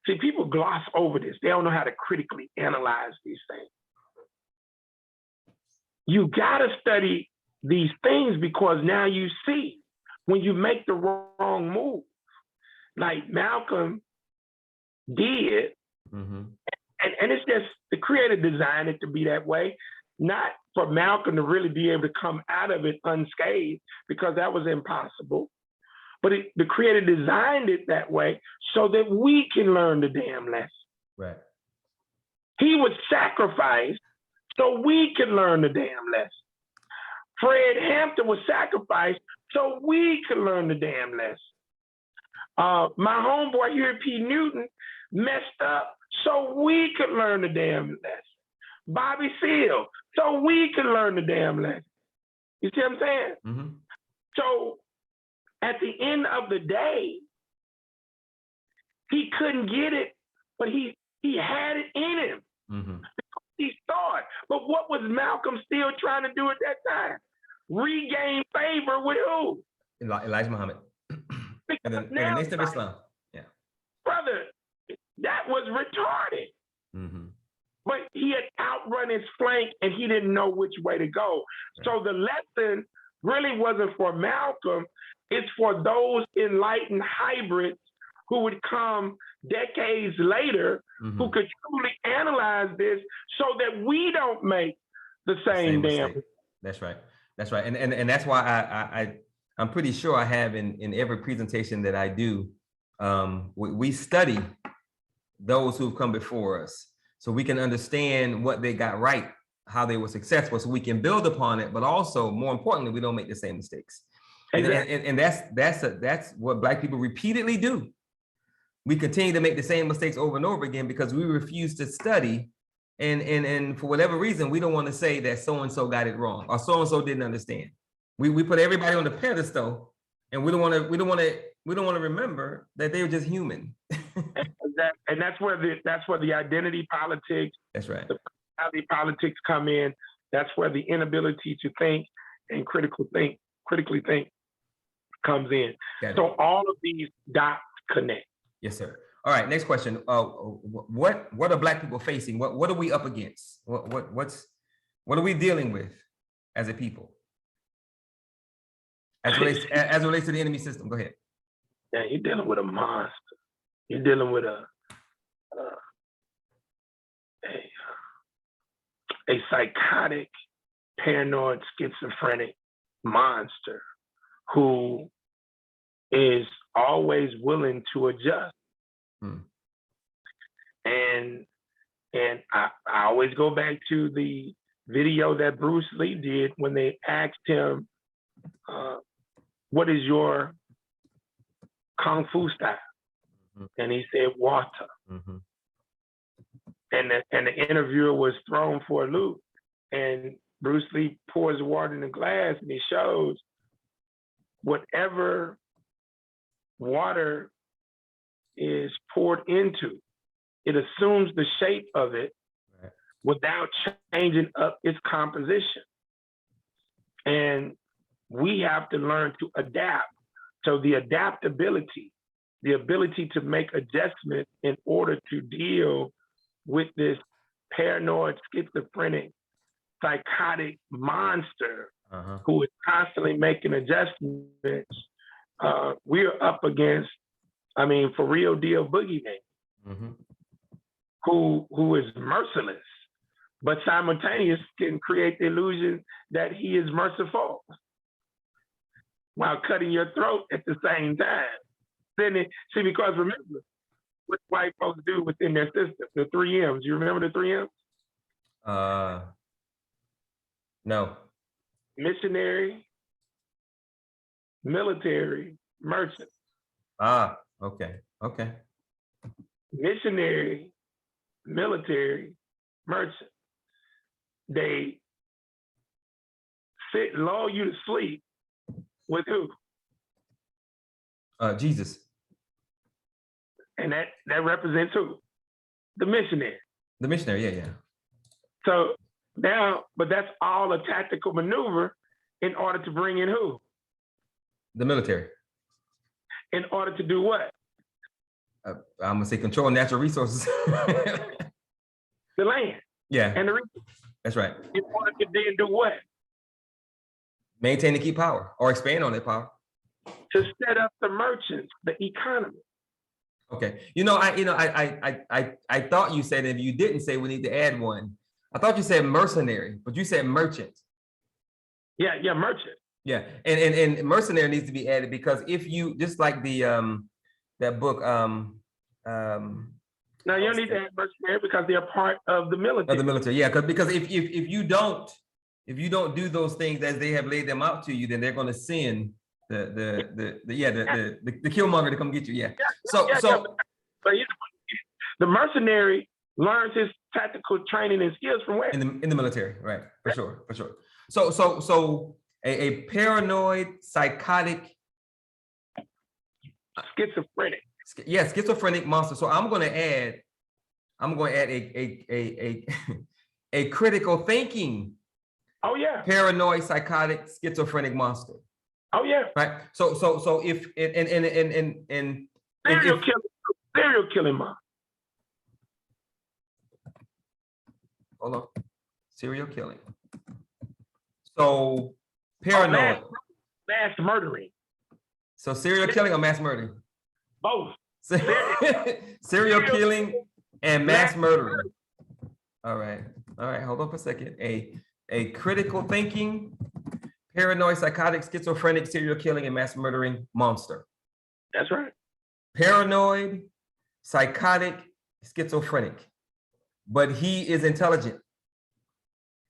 B: See, people gloss over this. They don't know how to critically analyze these things. You gotta study these things because now you see when you make the wrong move, like Malcolm did,
A: mm-hmm.
B: and it's just the Creator designed it to be that way, not for Malcolm to really be able to come out of it unscathed, because that was impossible. But the Creator designed it that way so that we can learn the damn lesson.
A: Right.
B: He was sacrificed so we can learn the damn lesson. Fred Hampton was sacrificed so we could learn the damn lesson. My homeboy here, P. Newton, messed up so we could learn the damn lesson. Bobby Seale, so we could learn the damn lesson. You see what I'm saying?
A: Mm-hmm.
B: So at the end of the day, he couldn't get it, but he had it in him.
A: Mm-hmm.
B: He saw it. But what was Malcolm still trying to do at that time? Regain favor with who?
A: Elijah Muhammad. and the Nation of Islam. Yeah.
B: Brother, that was retarded.
A: Mm-hmm.
B: But he had outrun his flank and he didn't know which way to go. Right. So the lesson really wasn't for Malcolm. It's for those enlightened hybrids who would come decades later, who could truly analyze this so that we don't make the same damn
A: mistake. That's right. That's right. And that's why I'm pretty sure I have in every presentation that I do, we study those who've come before us so we can understand what they got right, how they were successful, so we can build upon it, but also more importantly, we don't make the same mistakes. Exactly. And that's what Black people repeatedly do. We continue to make the same mistakes over and over again because we refuse to study, and for whatever reason, we don't want to say that so-and-so got it wrong or so-and-so didn't understand. We put everybody on the pedestal, and we don't want to remember that they were just human.
B: And that's where the identity politics,
A: that's right,
B: the personality politics come in. That's where the inability to think and critically think comes in. So all of these dots connect.
A: Yes, sir. All right, next question. What are Black people facing? What are we up against? What are we dealing with as a people? As it relates to the enemy system. Go ahead.
B: Yeah, you're dealing with a monster. You're dealing with a psychotic, paranoid, schizophrenic monster who is always willing to adjust. And I always go back to the video that Bruce Lee did when they asked him, what is your Kung Fu style? And he said, water. And the interviewer was thrown for a loop. And Bruce Lee pours water in the glass and he shows whatever water is poured into, it assumes the shape of it without changing up its composition. And we have to learn to adapt. So the adaptability, the ability to make adjustments in order to deal with this paranoid, schizophrenic, psychotic monster who is constantly making adjustments. We're up against, for real deal, boogeyman, who is merciless, but simultaneously can create the illusion that he is merciful while cutting your throat at the same time. See, because remember what white folks do within their system, the 3 M's. You remember the 3 M's?
A: No.
B: Missionary, military, merchant.
A: Okay.
B: Missionary, military, merchant. They lull you to sleep with who?
A: Jesus.
B: And that represents who? The missionary.
A: The missionary, yeah.
B: So now, but that's all a tactical maneuver in order to bring in who?
A: The military.
B: In order to do what?
A: I'm gonna say control natural resources.
B: The land.
A: Yeah.
B: And the resources.
A: That's right.
B: In order to then do what?
A: Maintain and keep power or expand on that power.
B: To set up the merchants, the economy.
A: Okay. I thought you said, if you didn't say, we need to add one. I thought you said mercenary, but you said merchant.
B: Yeah, merchant.
A: Yeah, and mercenary needs to be added because if you, just like the that book.
B: Now you don't need to add mercenary because they're part of the military.
A: Of the military, yeah, because if you don't do those things as they have laid them out to you, then they're going to send the killmonger to come get you. Yeah.
B: But the mercenary learns his tactical training and skills from where?
A: In the military, right? For sure. So a paranoid, psychotic,
B: schizophrenic.
A: Yeah, schizophrenic monster. So I'm going to add a critical thinking.
B: Oh yeah.
A: Paranoid, psychotic, schizophrenic monster.
B: Oh yeah.
A: Right. So if
B: serial killing monster.
A: Hold on. Serial killing. So Paranoid.
B: Mass murdering.
A: So serial killing or mass murdering?
B: Both.
A: Serial killing and mass murdering. All right. Hold on for a second. A critical thinking, paranoid, psychotic, schizophrenic, serial killing, and mass murdering monster.
B: That's right.
A: Paranoid, psychotic, schizophrenic, but he is intelligent.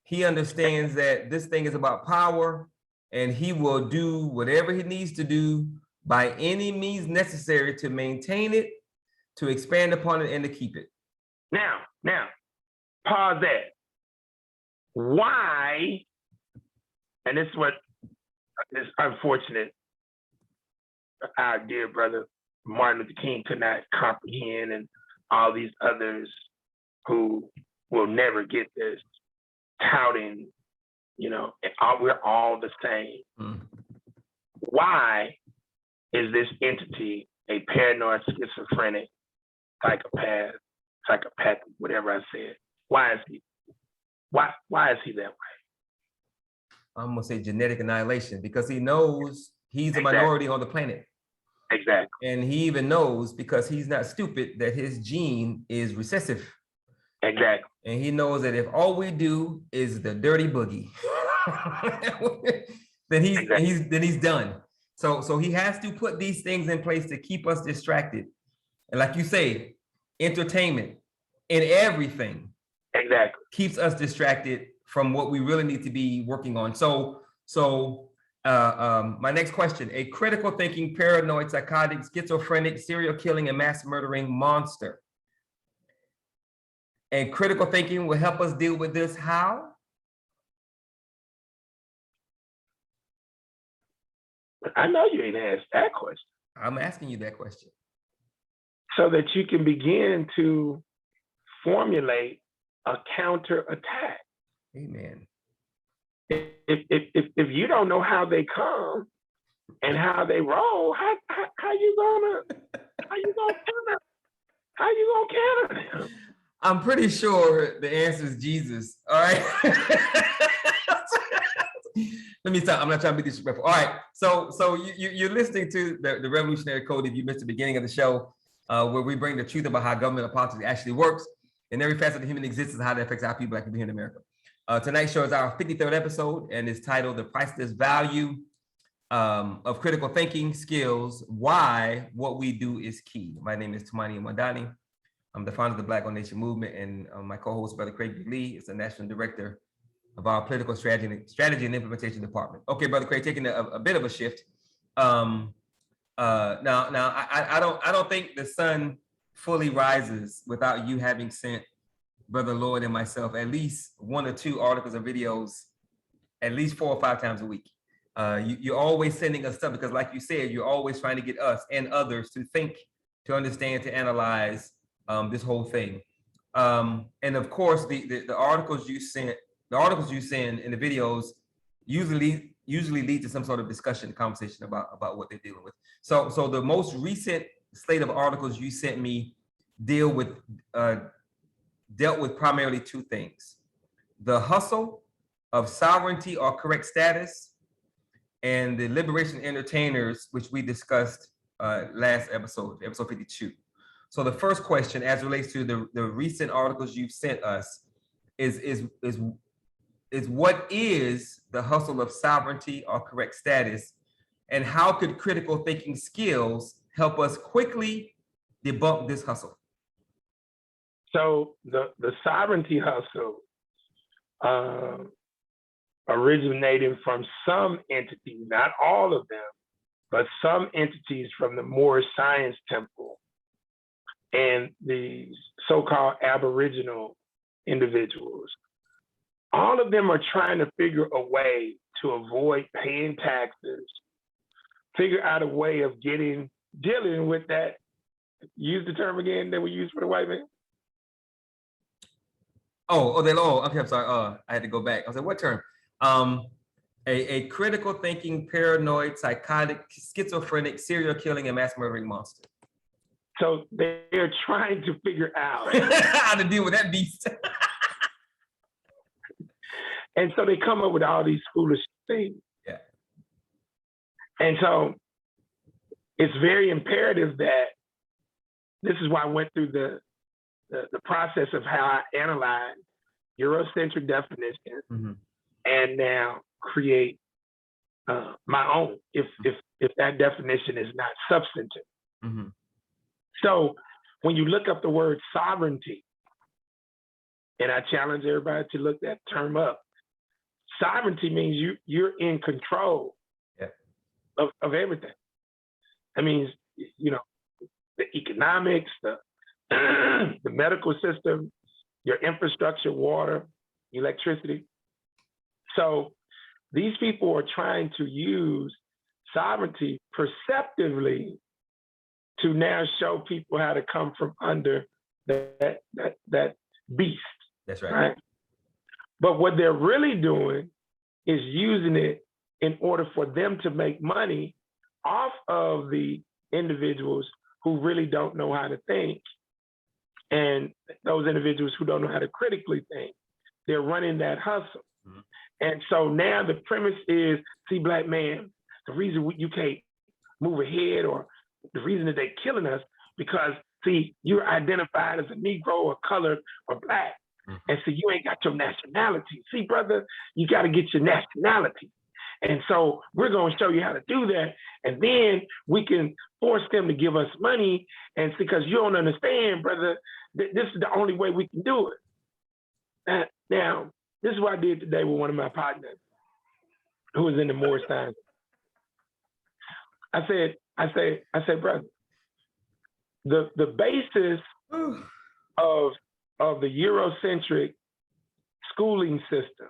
A: He understands that this thing is about power, and he will do whatever he needs to do by any means necessary to maintain it, to expand upon it, and to keep it.
B: Now, pause that. Why, and this is what is unfortunate, our dear brother Martin Luther King could not comprehend, and all these others who will never get this, touting, we're all the same. Why is this entity a paranoid, schizophrenic, psychopathic, whatever I said? Why is he that way?
A: I'm gonna say genetic annihilation, because he knows he's a minority on the planet.
B: Exactly.
A: And he even knows, because he's not stupid, that his gene is recessive.
B: Exactly.
A: And he knows that if all we do is the dirty boogie, then he's done. So he has to put these things in place to keep us distracted. And like you say, entertainment in everything keeps us distracted from what we really need to be working on. So my next question: a critical thinking, paranoid, psychotic, schizophrenic, serial killing, and mass murdering monster. And critical thinking will help us deal with this. How?
B: I know you ain't asked that question.
A: I'm asking you that question.
B: So that you can begin to formulate a counter attack.
A: Amen.
B: If you don't know how they come and how they roll, how you gonna counter them?
A: I'm pretty sure the answer is Jesus. All right. Let me stop. I'm not trying to be disrespectful. All right. So you're listening to the Revolutionary Code. If you missed the beginning of the show, where we bring the truth about how government and politics actually works in every facet of human existence and how that affects our people, Black people here in America. Tonight's show is our 53rd episode, and it's titled "The Priceless Value of Critical Thinking Skills: Why What We Do Is Key." My name is Tumani Mwandani. I'm the founder of the Black Gold Nation Movement, and my co-host, Brother Craig Lee, is the National Director of our Political Strategy and Implementation Department. Okay, Brother Craig, taking a bit of a shift. Now, I don't think the sun fully rises without you having sent Brother Lloyd and myself at least 1 or 2 articles or videos, at least 4 or 5 times a week. You're always sending us stuff because, like you said, you're always trying to get us and others to think, to understand, to analyze this whole thing. And of course, the articles you send and the videos usually lead to some sort of discussion, conversation about what they're dealing with. So the most recent slate of articles you sent me dealt with primarily 2 things: the hustle of sovereignty or correct status, and the liberation entertainers, which we discussed last episode 52. So the first question, as relates to the recent articles you've sent us, is what is the hustle of sovereignty or correct status, and how could critical thinking skills help us quickly debunk this hustle?
B: So the sovereignty hustle originating from some entities, not all of them, but some entities from the Moorish Science Temple and the so-called Aboriginal individuals. All of them are trying to figure a way to avoid paying taxes, figure out a way of dealing with that. Use the term again that we use for the white man.
A: Okay, I'm sorry. I had to go back. I was like, what term? A critical thinking, paranoid, psychotic, schizophrenic, serial killing, and mass murdering monster.
B: So they're trying to figure out
A: how to deal with that beast.
B: And so they come up with all these foolish things.
A: Yeah.
B: And so it's very imperative that this is why I went through the process of how I analyze Eurocentric definitions and now create my own if that definition is not substantive. So when you look up the word sovereignty, and I challenge everybody to look that term up, sovereignty means you're in control of everything. That means, you know, the economics, the medical system, your infrastructure, water, electricity. So these people are trying to use sovereignty perceptively to now show people how to come from under that beast.
A: That's right.
B: But what they're really doing is using it in order for them to make money off of the individuals who really don't know how to think, and those individuals who don't know how to critically think. They're running that hustle. And so now the premise is, see, black man, the reason you can't move ahead, or the reason that they're killing us, because, see, you're identified as a Negro or colored or black. And so you ain't got your nationality. See, brother, you got to get your nationality. And so we're going to show you how to do that. And then we can force them to give us money. And because you don't understand, brother, this is the only way we can do it. Now, this is what I did today with one of my partners who was in the Morris Times. I said, brother, the basis of the Eurocentric schooling system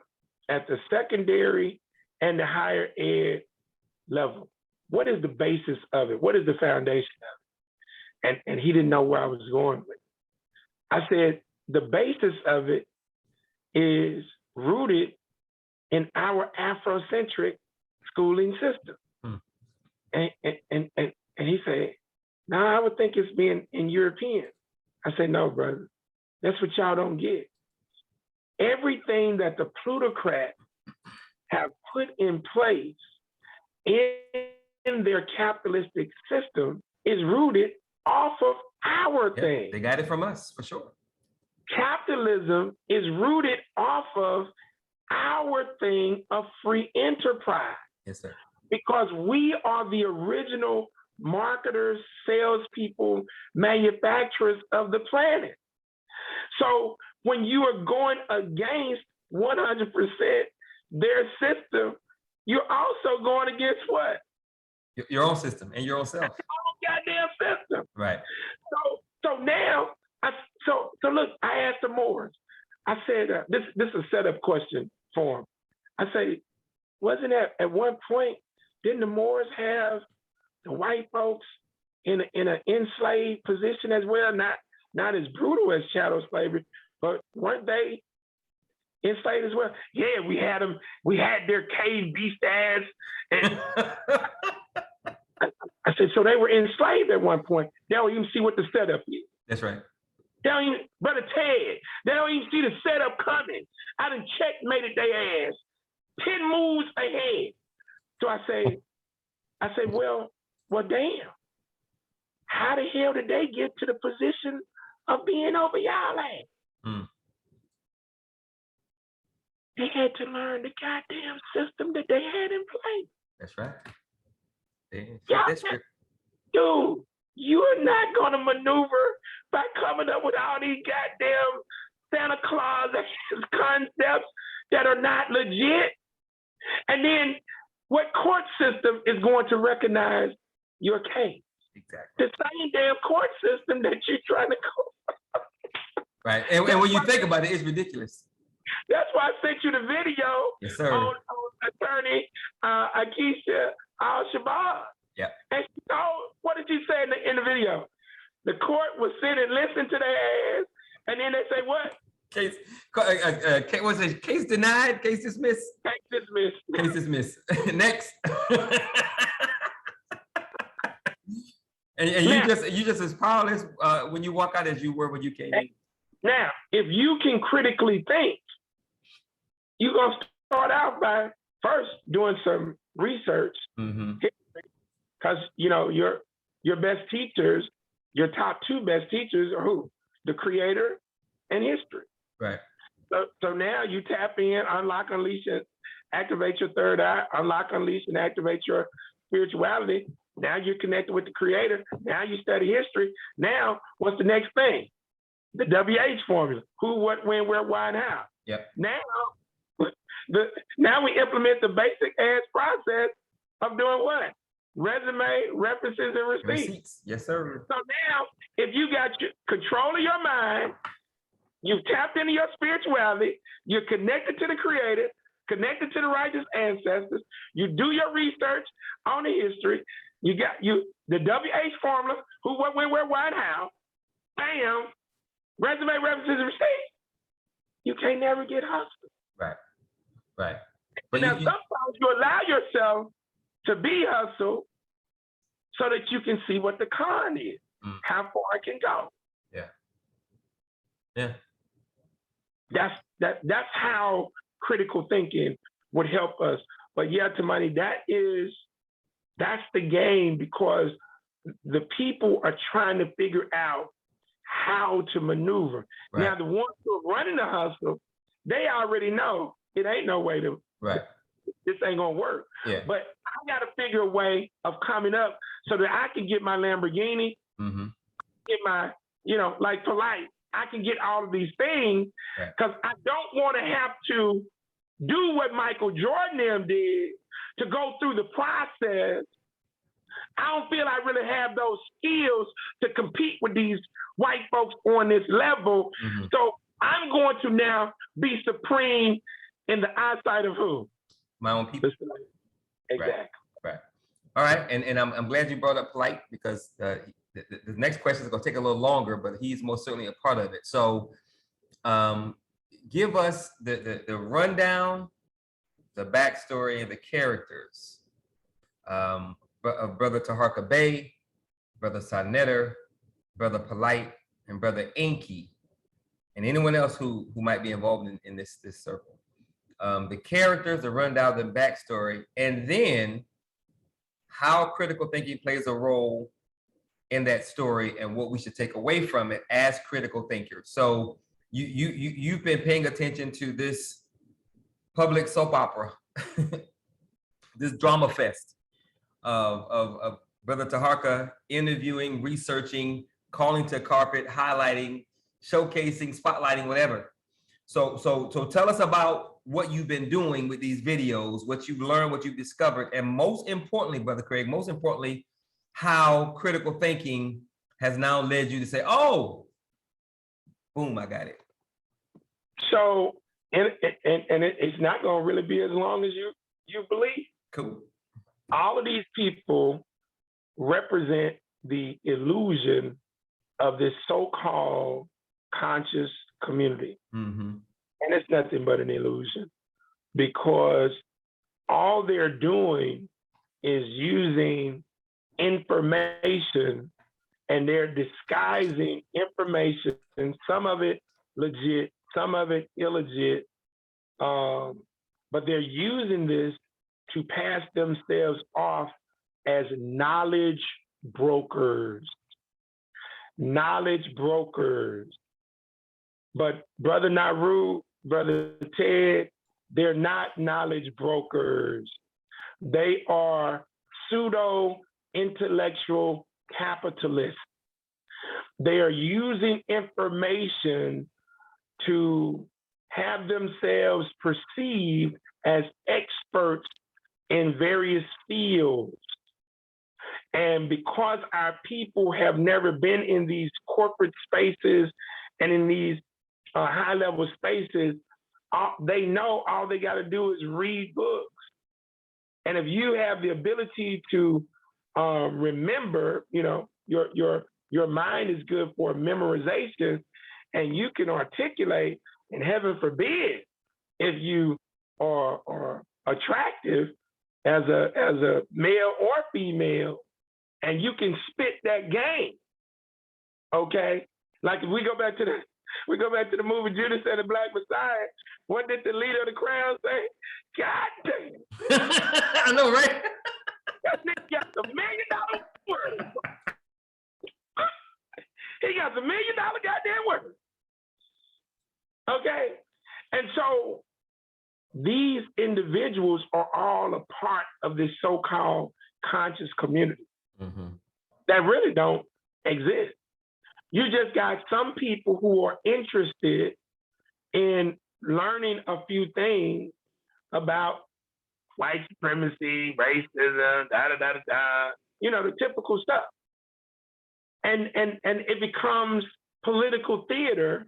B: at the secondary and the higher ed level, what is the basis of it? What is the foundation of it? And he didn't know where I was going with it. I said, the basis of it is rooted in our Afrocentric schooling system. And he said, no, I would think it's being in European. I said, no, brother, that's what y'all don't get. Everything that the plutocrats have put in place in their capitalistic system is rooted off of our thing.
A: They got it from us, for sure.
B: Capitalism is rooted off of our thing of free enterprise.
A: Yes, sir.
B: Because we are the original marketers, salespeople, manufacturers of the planet. So when you are going against 100% their system, you're also going against what?
A: Your own system and your own self.
B: Your own goddamn system.
A: Right.
B: So now, so look, I asked the Moors. I said, this is a setup question for him. I say, wasn't that at one point, didn't the Moors have the white folks in an enslaved position as well? Not as brutal as chattel slavery, but weren't they enslaved as well? Yeah, we had them. We had their cave beast ass. And I said, so they were enslaved at one point. They don't even see what the setup is.
A: That's right.
B: They don't even, Brother Ted, they don't even see the setup coming. I done checkmated their ass 10 moves ahead. So I say, well, damn. How the hell did they get to the position of being over y'all ass? They had to learn the goddamn system that they had in place.
A: That's right.
B: Dude, you are not going to maneuver by coming up with all these goddamn Santa Claus concepts that are not legit. And then what court system is going to recognize your case?
A: Exactly.
B: The same damn court system that you're trying to go.
A: Right. And when you think about it, it's ridiculous.
B: That's why I sent you the video.
A: Yes, sir.
B: On attorney Akeisha Al-Shabaab.
A: Yeah.
B: And she told, what did you say in the video? The court would sit and listen to their ass, and then they say what?
A: Case denied, case dismissed.
B: Case dismissed.
A: Case dismissed. Next. and you just as powerless when you walk out as you were when you came in.
B: Now, if you can critically think, you're gonna start out by first doing some research, history, Because your best teachers, your top 2 best teachers are who? The creator and history.
A: Right.
B: So now you tap in, unlock, unleash, and activate your third eye, unlock, unleash, and activate your spirituality. Now you're connected with the creator. Now you study history. Now, what's the next thing? The WH formula. Who, what, when, where, why, and how.
A: Yep.
B: Now we implement the basic ass process of doing what? Resume, references, and receipts.
A: Yes, sir.
B: So now, if you got control of your mind, you've tapped into your spirituality, you're connected to the creator, connected to the righteous ancestors, you do your research on the history, you got the WH formula, who, what, when, where, why, and how, bam, resume, references, and receipts. You can't never get hustled.
A: Right. But
B: now, sometimes you allow yourself to be hustled so that you can see what the con is, how far it can go.
A: Yeah.
B: That's how critical thinking would help us. But yeah, Tamani, that's the game, because the people are trying to figure out how to maneuver.
A: Right.
B: Now, the ones who are running the hustle, they already know it ain't no way to.
A: Right.
B: This ain't gonna work.
A: Yeah.
B: But I got to figure a way of coming up so that I can get my Lamborghini, get my, like Polite. I can get all of these things because I don't want to have to do what Michael Jordan them did to go through the process. I don't feel I really have those skills to compete with these white folks on this level. So I'm going to now be supreme in the eyesight of who?
A: My own people.
B: Exactly.
A: Right. All right. And I'm glad you brought up Polite, because the next question is going to take a little longer, but he's most certainly a part of it. So give us the rundown, the backstory, and the characters of Brother Taharka Bey, Brother Sanetter, Brother Polite, and Brother Inky, and anyone else who might be involved in this circle. The characters, the rundown, the backstory, and then how critical thinking plays a role in that story and what we should take away from it as critical thinkers. So you've been paying attention to this public soap opera, this drama fest of Brother Taharka interviewing, researching, calling to carpet, highlighting, showcasing, spotlighting, whatever. So tell us about what you've been doing with these videos, what you've learned, what you've discovered, and most importantly, Brother Craig, how critical thinking has now led you to say, oh, boom, I got it.
B: So, and it's not going to really be as long as you believe.
A: Cool.
B: All of these people represent the illusion of this so-called conscious community. And it's nothing but an illusion, because all they're doing is using information, and they're disguising information, and some of it legit, some of it illegit, but they're using this to pass themselves off as knowledge brokers. But Brother Naru, Brother Ted, they're not knowledge brokers. They are pseudo-intellectual capitalists. They are using information to have themselves perceived as experts in various fields. And because our people have never been in these corporate spaces and in these high-level spaces, they know all they got to do is read books. And if you have the ability to remember, your mind is good for memorization, and you can articulate, and heaven forbid, if you are attractive as a male or female, and you can spit that game, okay? Like if we go back to the movie Judas and the Black Messiah, what did the leader of the crowd say? God damn.
A: I know, right?
B: That nigga got $1 million individuals are all a part of this so-called conscious community that really don't exist. You just got some people who are interested in learning a few things about white supremacy, racism, the typical stuff. And it becomes political theater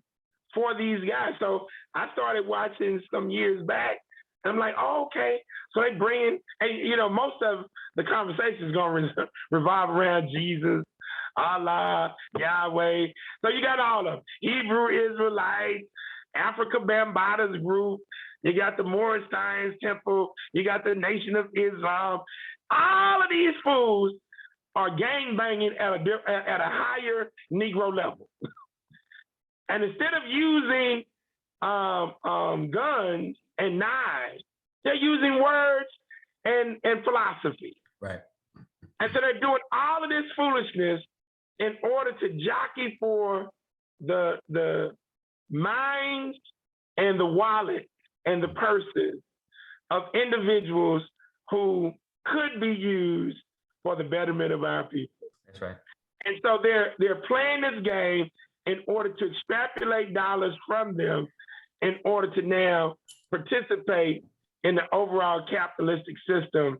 B: for these guys. So I started watching some years back. I'm like, oh, okay. So they bring, and most of the conversation is going to revolve around Jesus, Allah, Yahweh. So you got all of them. Hebrew Israelites, Africa Bambaata's group. You got the Moorish Science Temple. You got the Nation of Islam. All of these fools are gangbanging at a higher Negro level. And instead of using guns and knives, they're using words and philosophy.
A: Right.
B: And so they're doing all of this foolishness in order to jockey for the minds and the wallet and the purses of individuals who could be used for the betterment of our people.
A: That's right.
B: And so they're playing this game in order to extrapolate dollars from them in order to now participate in the overall capitalistic system.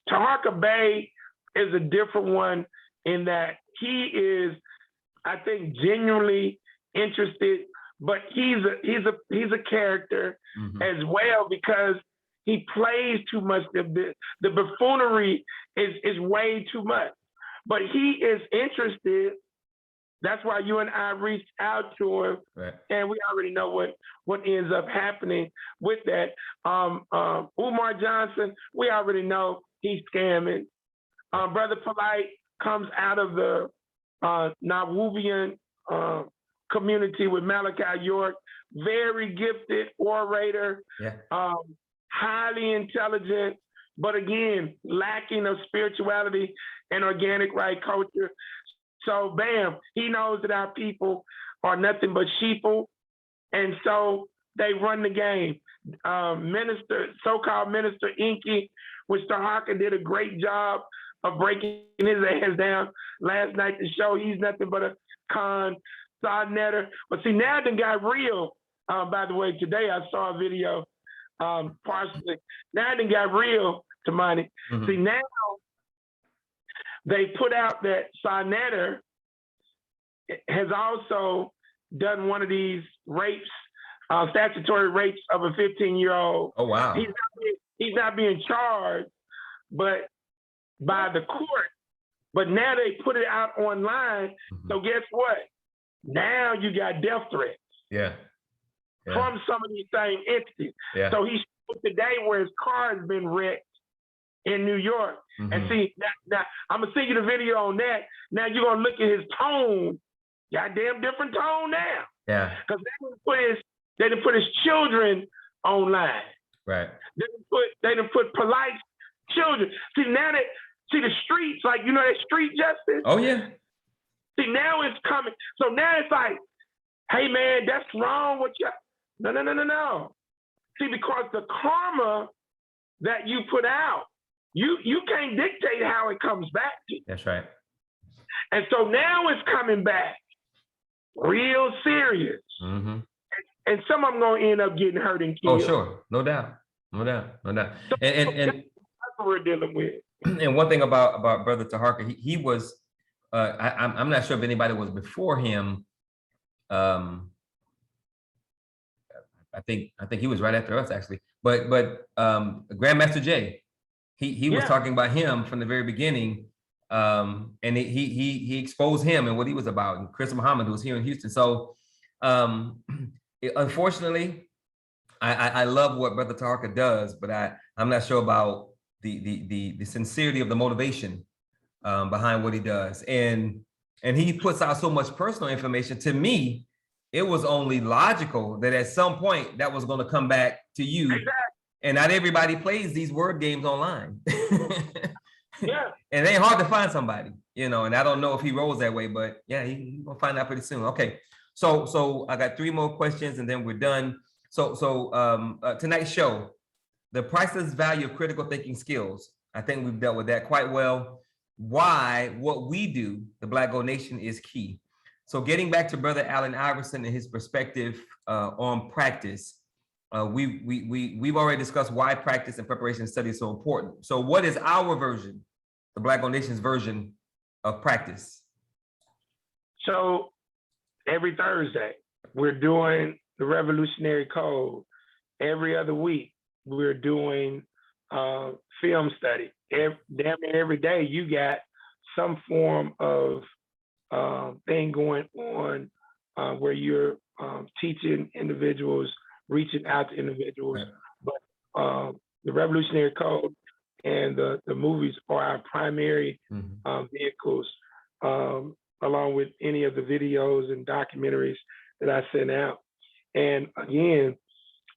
B: Taharka Bey is a different one in that he is, I think, genuinely interested, but he's a character as well because he plays too much. The buffoonery is way too much, but he is interested. That's why you and I reached out to him,
A: right.
B: And we already know what ends up happening with that. Umar Johnson, we already know he's scamming. Brother Polite comes out of the Nawubian community with Malachi York, very gifted orator, highly intelligent, but again, lacking of spirituality and organic right culture. So bam, he knows that our people are nothing but sheeple. And so they run the game. So-called Minister Inky, which Taharka did a great job of breaking his ass down last night to show he's nothing but a con, sodnetter. But see, now it got real. By the way, today I saw a video, partially. Now it got real, Tamani. See, now they put out that Sodnetter has also done one of these rapes, statutory rapes of a 15-year-old.
A: Oh, wow.
B: He's not being charged, but by the court. But now they put it out online. So guess what? Now you got death threats.
A: Yeah.
B: From some of these same entities.
A: Yeah.
B: So he showed today where his car has been wrecked in New York. And see, now I'm gonna send you the video on that. Now you're gonna look at his tone. Goddamn different tone now.
A: Yeah.
B: Because they didn't put his children online.
A: Right.
B: They didn't put Polite children. See, now the streets, like, that street justice.
A: Oh yeah.
B: See, now it's coming. So now it's like, hey man, that's wrong with you. No. See, because the karma that you put out, you can't dictate how it comes back to you.
A: That's right.
B: And so now it's coming back real serious. And some of them gonna end up getting hurt and killed.
A: Oh, sure. No doubt. And
B: that's what we're dealing with.
A: And one thing about Brother Taharka, he was, I'm not sure if anybody was before him. I think he was right after us actually, but Grandmaster Jay, he was talking about him from the very beginning, and he exposed him and what he was about. And Chris Muhammad was here in Houston, so unfortunately, I love what Brother Taharka does, but I'm not sure about the sincerity of the motivation behind what he does, and he puts out so much personal information. To me, it was only logical that at some point that was going to come back to you.
B: Exactly.
A: And not everybody plays these word games online.
B: Yeah.
A: And it ain't hard to find somebody, and I don't know if he rolls that way, but yeah, he's gonna find out pretty soon. Okay. So I got 3 more questions and then we're done. So tonight's show, the priceless value of critical thinking skills. I think we've dealt with that quite well. Why what we do, the Black Gold Nation, is key. So getting back to Brother Allen Iverson and his perspective on practice, we've already discussed why practice and preparation and study is so important. So what is our version, the Black Gold Nation's version of practice?
B: So every Thursday, we're doing the Revolutionary Code. Every other week, we're doing film study. Damn near every day, you got some form of thing going on where you're teaching individuals, reaching out to individuals. Right. But the Revolutionary Code and the movies are our primary vehicles, along with any of the videos and documentaries that I send out. And again,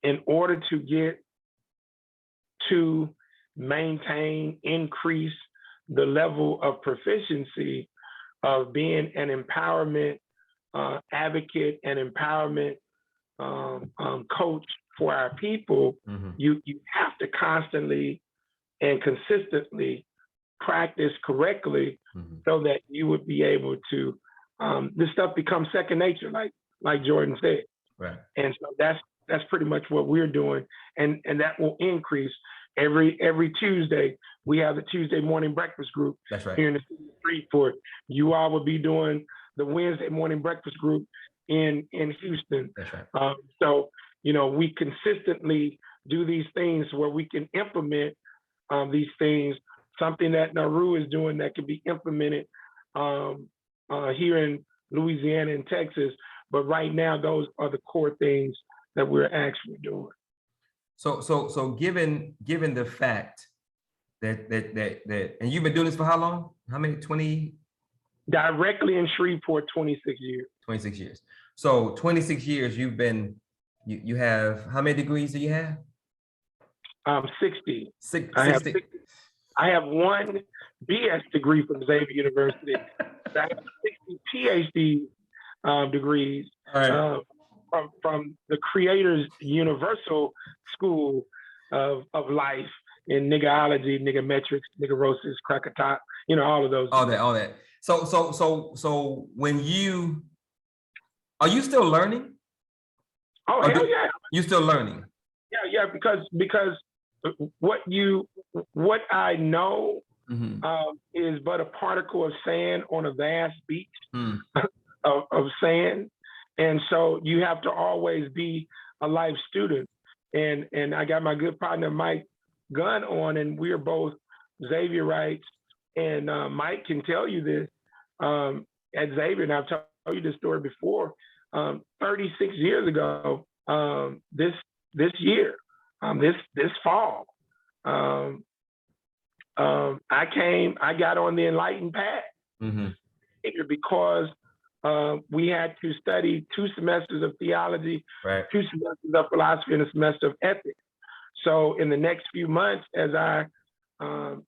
B: in order to get to maintain, increase the level of proficiency of being an empowerment advocate and empowerment coach for our people, you have to constantly and consistently practice correctly so that you would be able to, this stuff becomes second nature, like Jordan said.
A: Right.
B: And so that's pretty much what we're doing. And that will increase every Tuesday. We have the Tuesday morning breakfast group.
A: That's right.
B: Here in the city of Shreveport. You all will be doing the Wednesday morning breakfast group in Houston.
A: That's right.
B: So, we consistently do these things where we can implement these things, something that Nauru is doing that can be implemented here in Louisiana and Texas. But right now, those are the core things that we're actually doing.
A: So given the fact that and you've been doing this for how long? How many? 20?
B: Directly in Shreveport, 26 years.
A: 26 years. So 26 years you've been, you have, how many degrees do you have?
B: 60.
A: 60.
B: I have one BS degree from Xavier University. I have 60 PhD degrees.
A: Right.
B: From the Creator's Universal School of Life in niggerology, niggermetrics, niggerosis, Krakatop, all of those.
A: All that. So when are you still learning?
B: Oh, hell yeah.
A: You still learning?
B: Yeah, because what I know is but a particle of sand on a vast beach of sand. And so you have to always be a life student. And I got my good partner, Mike Gunn, on, and we're both Xavierites. And Mike can tell you this at Xavier, and I've told you this story before, 36 years ago, this year, this fall, I got on the enlightened path because we had to study 2 semesters of theology,
A: right,
B: 2 semesters of philosophy, and a semester of ethics. So in the next few months, as I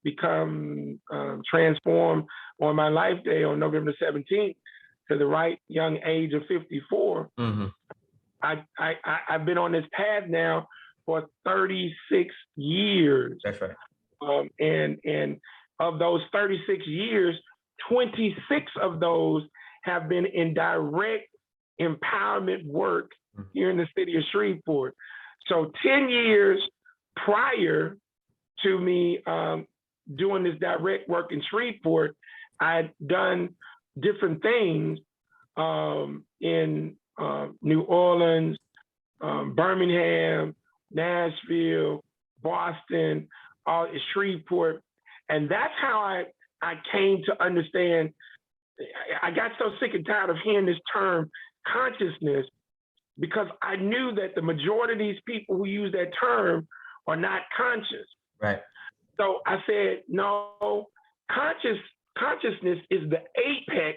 B: become transformed on my life day on November 17th to the right young age of 54, I've been on this path now for 36 years.
A: That's right.
B: And of those 36 years, 26 of those have been in direct empowerment work here in the city of Shreveport. So 10 years prior to me doing this direct work in Shreveport, I'd done different things in New Orleans, Birmingham, Nashville, Boston, Shreveport. And that's how I came to understand. I got so sick and tired of hearing this term consciousness, because I knew that the majority of these people who use that term are not conscious.
A: Right.
B: So I said, no, consciousness is the apex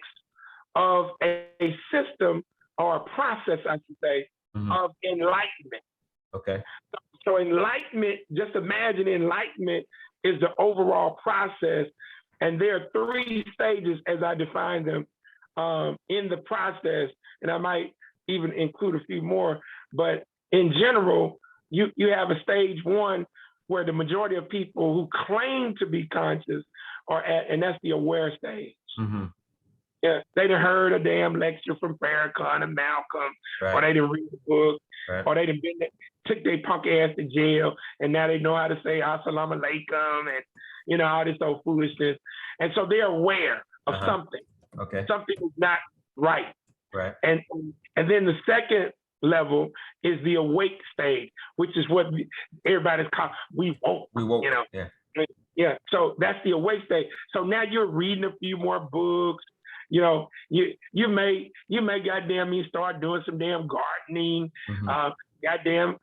B: of a system or a process, I should say, of enlightenment.
A: Okay.
B: So enlightenment, just imagine enlightenment is the overall process. And there are 3 stages, as I define them, in the process. And I might even include a few more. But in general, you have a stage 1 where the majority of people who claim to be conscious are at, and that's the aware stage.
A: Mm-hmm.
B: Yeah, they done heard a damn lecture from Farrakhan and Malcolm,
A: Right.
B: or they done read the book,
A: Right.
B: or they done took their punk ass to jail, and now they know how to say Assalamu alaikum and, you know, all this old foolishness. And so they're aware of something.
A: Okay.
B: Something is not right.
A: Right.
B: And then the second level is the awake stage, which is what everybody's called we woke.
A: We woke.
B: You know.
A: Yeah.
B: Yeah. So that's the awake stage. So now you're reading a few more books. You know, you may goddamn me start doing some damn gardening. Goddamn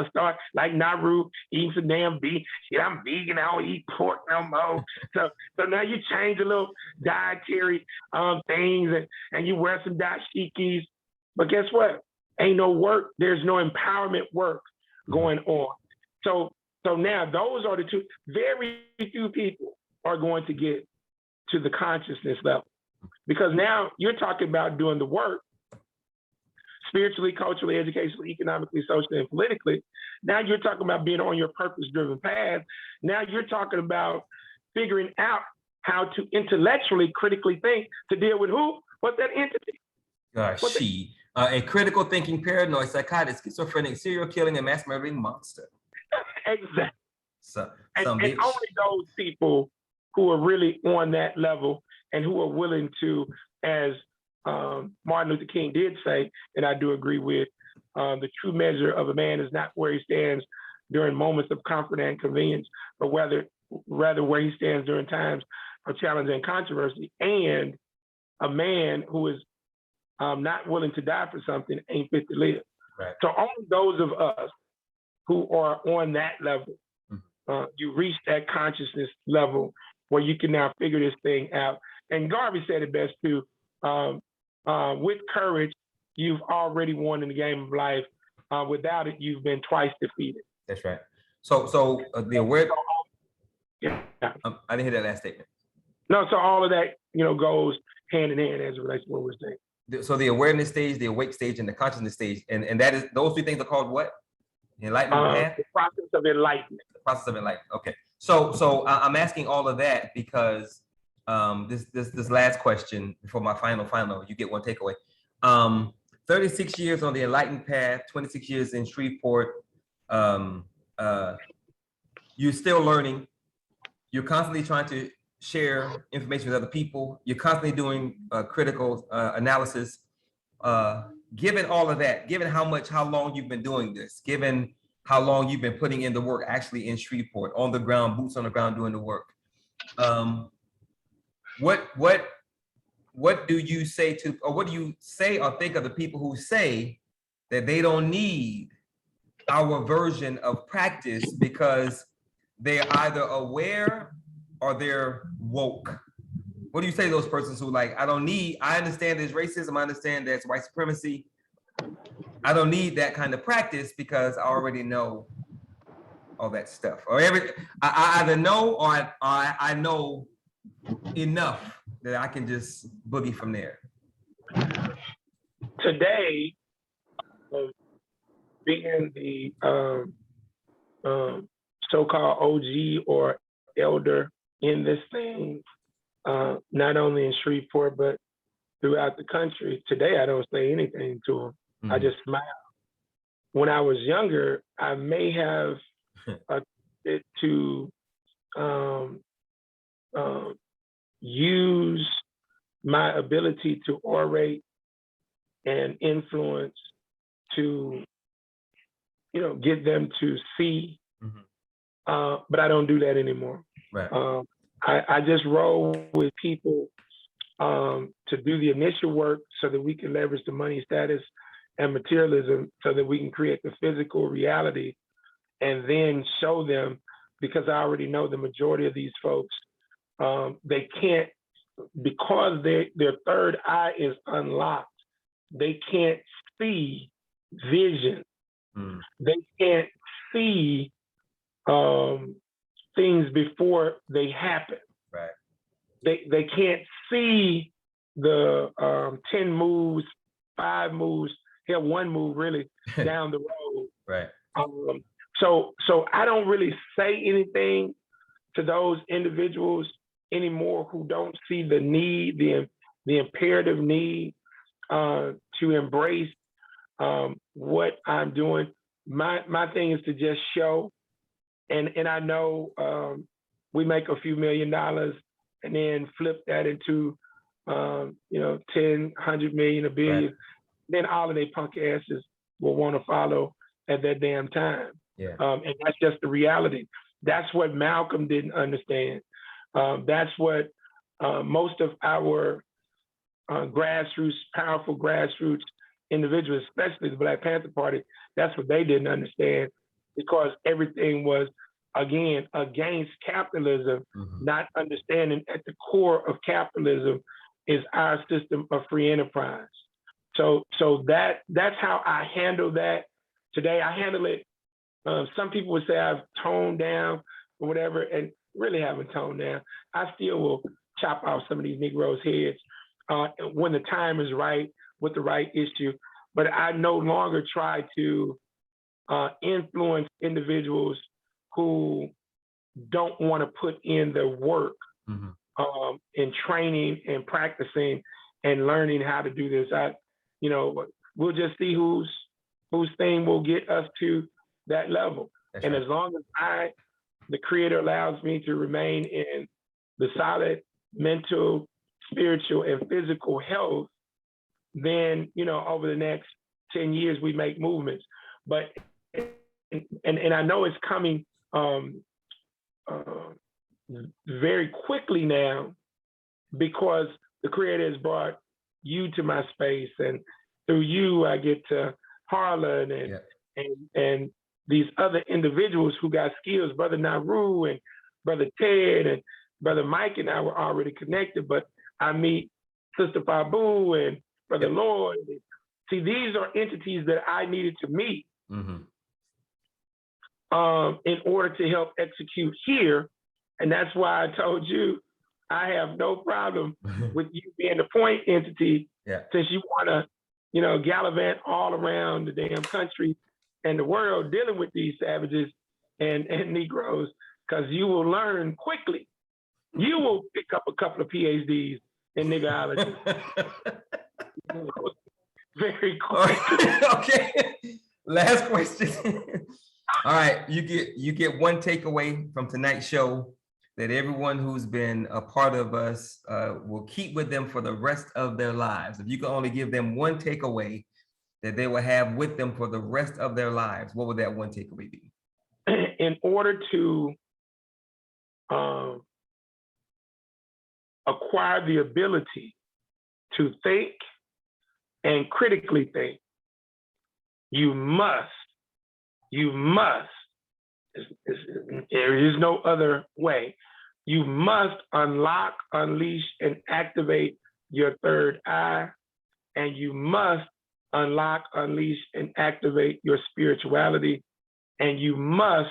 B: start like Naru eating some damn beef. Shit, I'm vegan. I don't eat pork no more. So now you change a little dietary things and you wear some dashikis. But guess what? Ain't no work. There's no empowerment work going on. So now those are the two. Very few people are going to get to the consciousness level, because now you're talking about doing the work spiritually, culturally, educationally, economically, socially, and politically. Now you're talking about being on your purpose-driven path. Now you're talking about figuring out how to intellectually, critically think to deal with who? What's that entity?
A: A critical thinking, paranoid, psychotic, schizophrenic, serial killing, and mass murdering monster.
B: Exactly. And
A: bitch.
B: only those people who are really on that level and who are willing to, as Martin Luther King did say, and I do agree with, the true measure of a man is not where he stands during moments of comfort and convenience, but rather where he stands during times of challenge and controversy. And a man who is not willing to die for something ain't fit to live.
A: Right.
B: So only those of us who are on that level, you reach that consciousness level where you can now figure this thing out. And Garvey said it best too. With courage, you've already won in the game of life. Without it, you've been twice defeated.
A: That's right. So the aware.
B: Yeah.
A: I didn't hear that last statement.
B: No, so all of that, goes hand in hand as it relates to what we're saying.
A: So the awareness stage, the awake stage, and the consciousness stage, and that is, those three things are called what? Enlightenment path?
B: The process of enlightenment.
A: The process of enlightenment. Okay. So I'm asking all of that because this last question before my final, you get one takeaway. 36 years on the enlightened path, 26 years in Shreveport. You're still learning. You're constantly trying to share information with other people. You're constantly doing critical analysis. Given all of that, given how long you've been doing this, given how long you've been putting in the work actually in Shreveport, on the ground, boots on the ground doing the work, what do you say to, or what do you say or think of the people who say that they don't need our version of practice because they're either aware or they're woke? What do you say to those persons who I understand there's racism, I understand there's white supremacy. I don't need that kind of practice because I already know all that stuff. Or I either know or I know enough that I can just boogie from there.
B: Today, being the so-called OG or elder in this thing, not only in Shreveport, but throughout the country, today I don't say anything to them. I just smile. When I was younger, I may have it to use my ability to orate and influence to, get them to see, but I don't do that anymore.
A: Right.
B: I just roll with people to do the initial work so that we can leverage the money, status, and materialism so that we can create the physical reality and then show them, because I already know the majority of these folks, they can't, because their third eye is unlocked, they can't see vision. They can't see things before they happen.
A: Right.
B: They can't see the 10 moves, 5 moves, hell, 1 move really down the road.
A: Right.
B: So I don't really say anything to those individuals anymore who don't see the need, the imperative need to embrace what I'm doing. My thing is to just show, and I know we make a few $1 million and then flip that into 10, 100 million, $1 billion. Right. Then all of their punk asses will want to follow at that damn time.
A: Yeah.
B: And that's just the reality. That's what Malcolm didn't understand. That's what most of our grassroots, powerful grassroots individuals, especially the Black Panther Party, that's what they didn't understand, because everything was, again, against capitalism, not understanding at the core of capitalism is our system of free enterprise. So that's how I handle that today. I handle it. Some people would say I've toned down or whatever, and really haven't toned down. I still will chop off some of these Negroes' heads when the time is right with the right issue. But I no longer try to influence individuals who don't want to put in the work in training and practicing and learning how to do this. We'll just see whose thing will get us to that level. That's and right. As long as the Creator allows me to remain in the solid mental, spiritual, and physical health, then, over the next 10 years, we make movements. But, and I know it's coming very quickly now, because the Creator has brought you to my space, and through you, I get to Harlan and these other individuals who got skills. Brother Naru and Brother Ted and Brother Mike and I were already connected, but I meet Sister Fabu and Brother Lloyd. See, these are entities that I needed to meet in order to help execute here. And that's why I told you I have no problem with you being the point entity, since you want to, gallivant all around the damn country and the world dealing with these savages and Negroes, because you will learn quickly. You will pick up a couple of PhDs in niggerology. Very quickly.
A: Okay. Last question. All right, you get one takeaway from tonight's show that everyone who's been a part of us will keep with them for the rest of their lives. If you can only give them one takeaway that they will have with them for the rest of their lives, what would that one takeaway be?
B: In order to acquire the ability to think and critically think, you must, there is no other way, you must unlock, unleash, and activate your third eye, and you must unlock, unleash, and activate your spirituality, and you must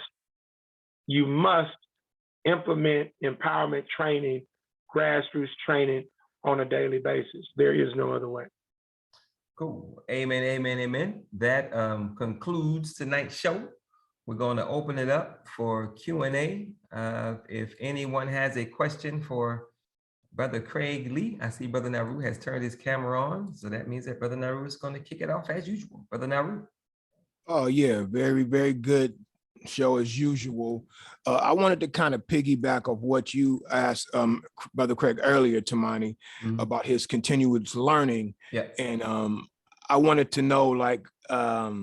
B: implement empowerment training, grassroots training on a daily basis. There is no other way.
A: Cool. Amen, amen, amen. That concludes tonight's show. We're going to open it up for Q&A. If anyone has a question for Brother Craig Lee, I see Brother Naru has turned his camera on, so that means that Brother Naru is going to kick it off as usual. Brother Naru.
J: Oh yeah, very, very good show as usual. I wanted to kind of piggyback off what you asked Brother Craig earlier, Tamani, about his continuous learning.
A: Yeah.
J: And I wanted to know, like how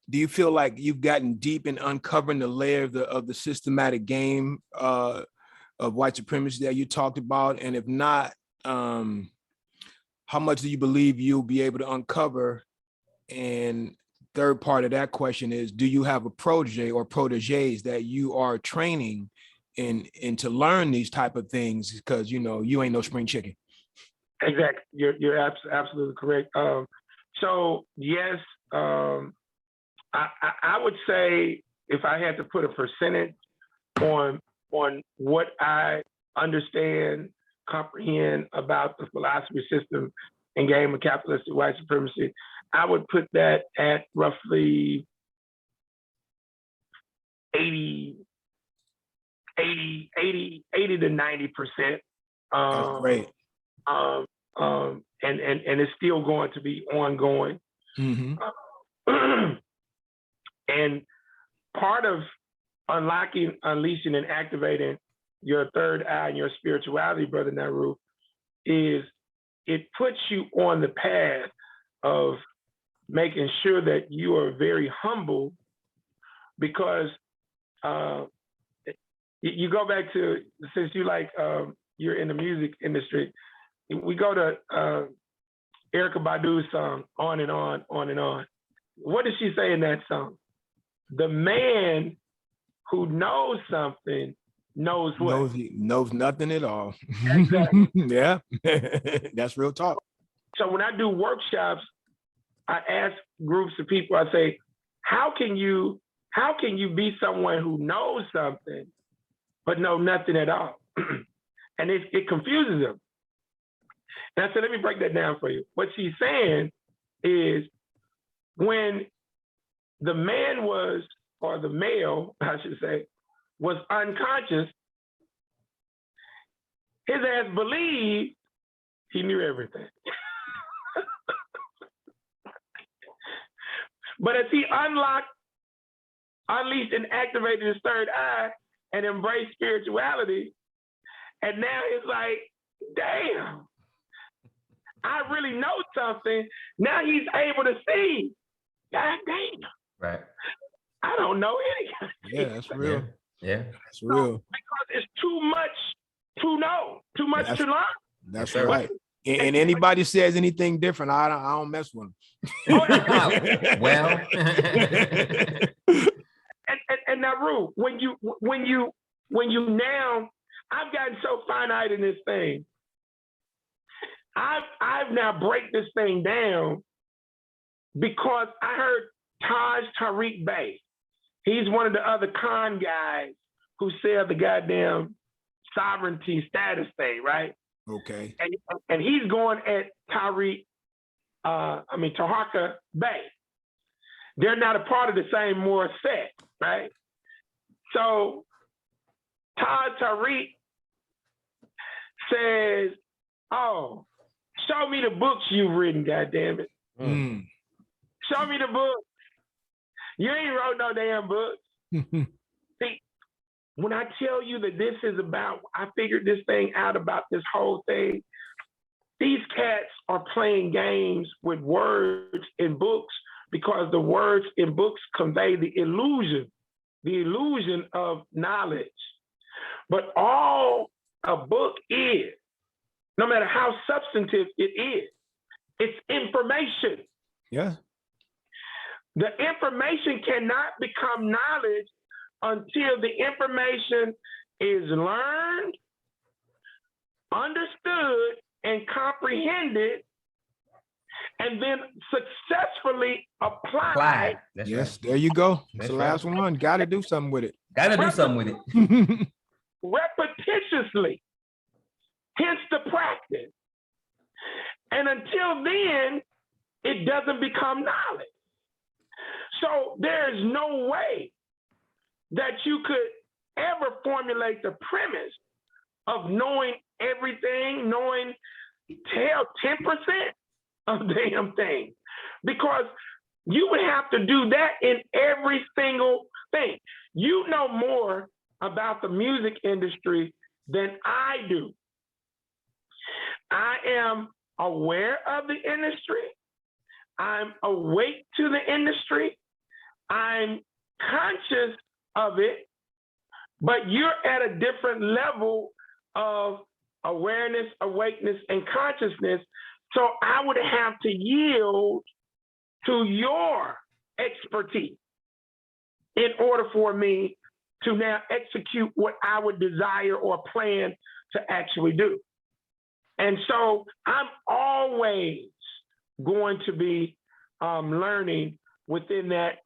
J: do you feel like you've gotten deep in uncovering the layer of the systematic game of white supremacy that you talked about? And if not, how much do you believe you'll be able to uncover? And third part of that question is, do you have a protege or proteges that you are training in to learn these type of things? Because you ain't no spring chicken.
B: Exactly, you're absolutely correct. So yes, I would say, if I had to put a percentage on what I understand, comprehend about the philosophy, system, and game of capitalistic white supremacy, I would put that at roughly 80 to 90%.
J: That's great.
B: And it's still going to be ongoing.
J: Mm-hmm.
B: And part of unlocking, unleashing, and activating your third eye and your spirituality, Brother Naru, is it puts you on the path of making sure that you are very humble, because you go back to, since you like, you're in the music industry, we go to Erykah Badu's song, On and On, On and On. What does she say in that song? The man who knows something knows what?
J: Knows nothing at all.
B: Exactly.
J: Yeah, that's real talk.
B: So when I do workshops, I ask groups of people, I say, how can you be someone who knows something but know nothing at all? And it confuses them. And I said, let me break that down for you. What she's saying is, when the man was, or the male, I should say, was unconscious, his ass believed he knew everything. But as he unleashed and activated his third eye and embraced spirituality, and now it's like, damn, I really know something. Now he's able to see. God damn.
A: Right.
B: I don't know anything.
J: Yeah, that's real.
A: Yeah.
J: That's real.
B: Because it's too much to know, too much to learn.
J: That's right. And anybody says anything different, I don't mess with them.
A: Well.
B: and Naru, when you now, I've gotten so finite in this thing. I've now break this thing down because I heard Taj Tariq Bey. He's one of the other con guys who sell the goddamn sovereignty status thing, right?
J: Okay.
B: And he's going at Tahaka Bey. They're not a part of the same Moore set, right? So Taj Tariq says, oh, show me the books you've written, goddammit.
J: Mm.
B: Show me the book. You ain't wrote no damn books. See, when I tell you that this is about, I figured this thing out about this whole thing, these cats are playing games with words in books because the words in books convey the illusion of knowledge. But all a book is, no matter how substantive it is, it's information.
J: Yeah.
B: The information cannot become knowledge until the information is learned, understood, and comprehended, and then successfully applied.
A: That's
J: yes,
A: right.
J: there you go. That's
A: That's
J: the
A: right.
J: last one. Got to do something with it.
A: Got to do something with it.
B: Repetitiously, hence the practice. And until then, it doesn't become knowledge. So there's no way that you could ever formulate the premise of knowing everything, knowing 10% of damn thing, because you would have to do that in every single thing. You know more about the music industry than I do. I am aware of the industry. I'm awake to the industry. I'm conscious of it, but you're at a different level of awareness, awakeness, and consciousness. So I would have to yield to your expertise in order for me to now execute what I would desire or plan to actually do. And so I'm always going to be learning within that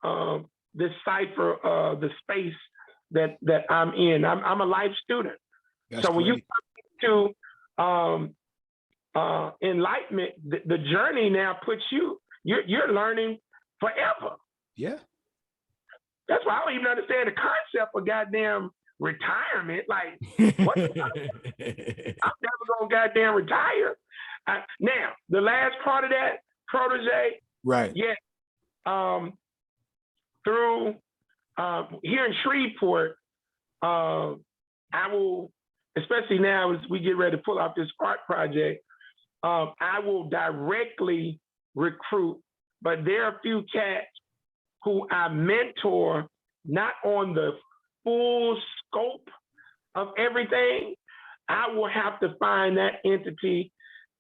B: this cipher, the space that I'm in. I'm a life student.
J: That's
B: so when
J: great.
B: you come to enlightenment, the journey now puts you're learning forever.
J: Yeah.
B: That's why I don't even understand the concept of goddamn retirement. Like, what? I'm never gonna goddamn retire. Now, the last part of that, protege,
J: Right.
B: yeah. Through here in Shreveport, I will, especially now as we get ready to pull off this art project, I will directly recruit, but there are a few cats who I mentor, not on the full scope of everything. I will have to find that entity,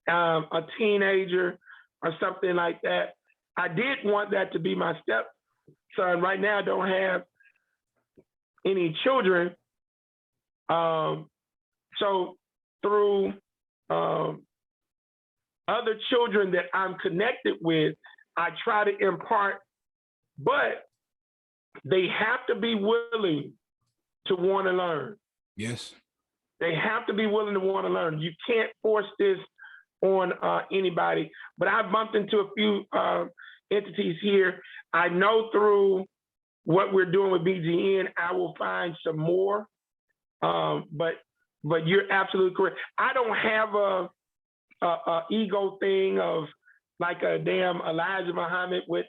B: a teenager or something like that. I did want that to be my stepson. Right now, I don't have any children. So through other children that I'm connected with, I try to impart, but they have to be willing to want to learn.
J: Yes.
B: They have to be willing to want to learn. You can't force this on anybody, but I've bumped into a few entities here. I know through what we're doing with BGN, I will find some more, but you're absolutely correct. I don't have a ego thing of like a damn Elijah Muhammad with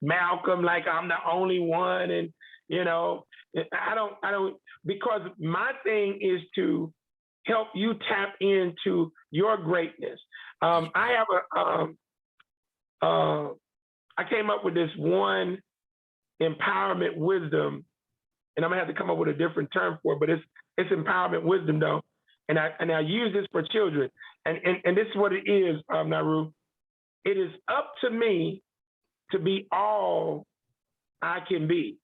B: Malcolm, like I'm the only one, and you know, I don't, because my thing is to help you tap into your greatness. I have I came up with this one empowerment wisdom, and I'm gonna have to come up with a different term for it, but it's empowerment wisdom though. And I use this for children. And this is what it is, Naru. It is up to me to be all I can be.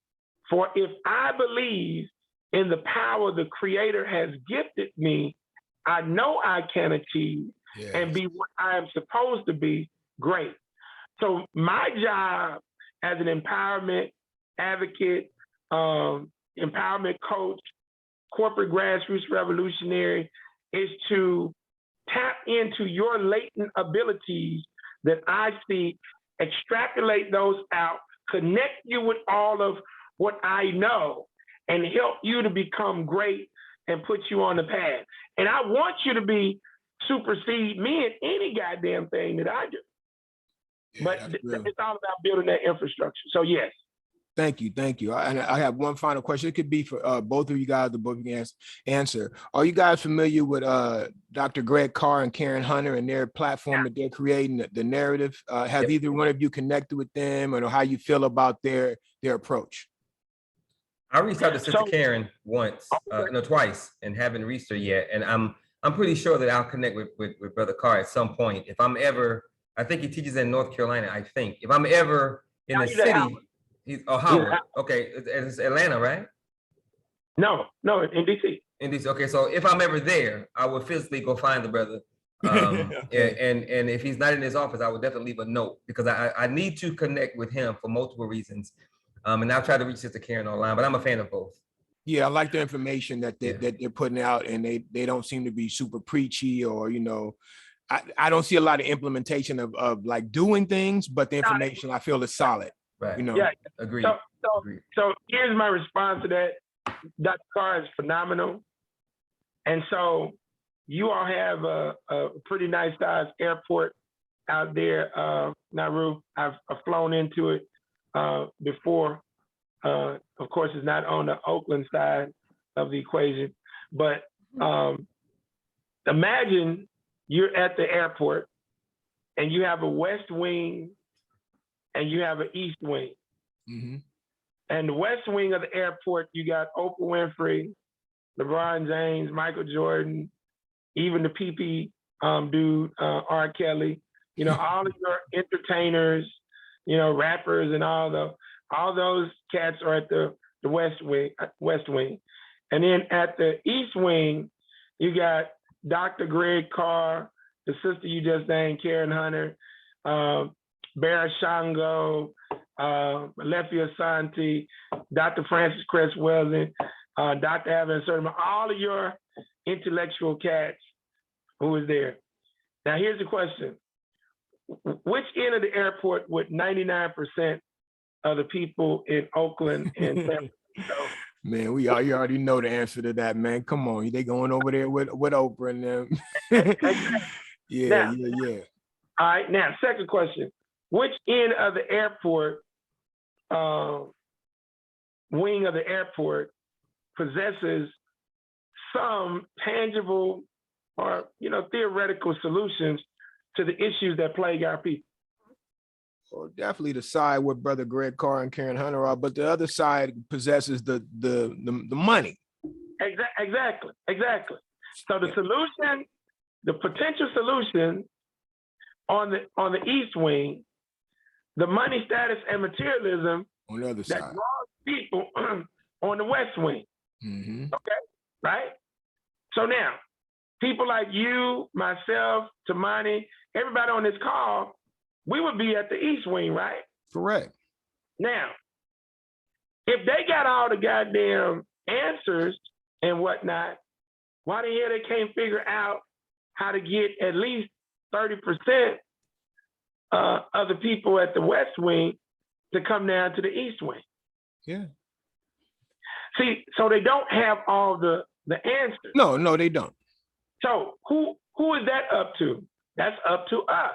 B: For if I believe in the power the Creator has gifted me, I know I can achieve and be what I am supposed to be, great. So my job as an empowerment advocate, empowerment coach, corporate grassroots revolutionary, is to tap into your latent abilities that I see, extrapolate those out, connect you with all of what I know, and help you to become great and put you on the path. And I want you to supersede me in any goddamn thing that I do.
J: Yeah,
B: but it's all about building that infrastructure. So yes.
J: Thank you. Thank you. And I have one final question. It could be for both of you guys, the both of you can answer. Are you guys familiar with Dr. Greg Carr and Karen Hunter and their platform that they're creating, the narrative? Have either one of you connected with them, or how you feel about their approach?
A: I reached out to Sister Karen once, no, twice, and haven't reached her yet. And I'm pretty sure that I'll connect with Brother Carr at some point. If I'm ever, I think he teaches in North Carolina, I think. If I'm ever in the city, he's Howard. Okay, it's Atlanta, right?
B: No, in DC.
A: In DC. Okay, so if I'm ever there, I will physically go find the brother.
J: Okay.
A: And if he's not in his office, I would definitely leave a note, because I need to connect with him for multiple reasons. And I'll try to reach Sister Karen online, but I'm a fan of both.
J: Yeah, I like the information that they're putting out, and they don't seem to be super preachy, or I don't see a lot of implementation of like doing things, but the information I feel is solid.
A: Right.
B: Yeah.
A: Agreed.
B: So here's my response to that. Dr. Carr is phenomenal. And so you all have a pretty nice sized airport out there, Nauru. I've flown into it before. Of course, it's not on the Oakland side of the equation, but imagine you're at the airport and you have a west wing and you have an east wing.
J: Mm-hmm.
B: And the west wing of the airport, you got Oprah Winfrey, LeBron James, Michael Jordan, even the PP dude, R. Kelly, all of your entertainers, rappers, and all those cats are at the west wing. And then at the east wing, you got Dr. Greg Carr, the sister you just named, Karen Hunter, Barra Shango, Lefi Asante, Dr. Francis Cress Weldon, Dr. Evan Sermon, all of your intellectual cats who is there. Now here's the question. Which end of the airport would 99% of the people in Oakland and San Francisco.
J: Man, you already know the answer to that, man. Come on, they going over there with Oprah and them. Yeah.
B: All right, now second question: which end of the airport, wing of the airport, possesses some tangible or theoretical solutions to the issues that plague our people?
J: Well, definitely the side where Brother Greg Carr and Karen Hunter are, but the other side possesses the money.
B: Exactly. So the solution, the potential solution on the East Wing, the money, status, and materialism
J: on the other side
B: that draws people on the West Wing.
J: Mm-hmm.
B: Okay, right? So now, people like you, myself, Tamani, everybody on this call, we would be at the East Wing, right?
J: Correct.
B: Now, if they got all the goddamn answers and whatnot, why the hell they can't figure out how to get at least 30% of the people at the West Wing to come down to the East Wing?
J: Yeah.
B: See, so they don't have all the answers.
J: No, they don't.
B: So who is that up to? That's up to us.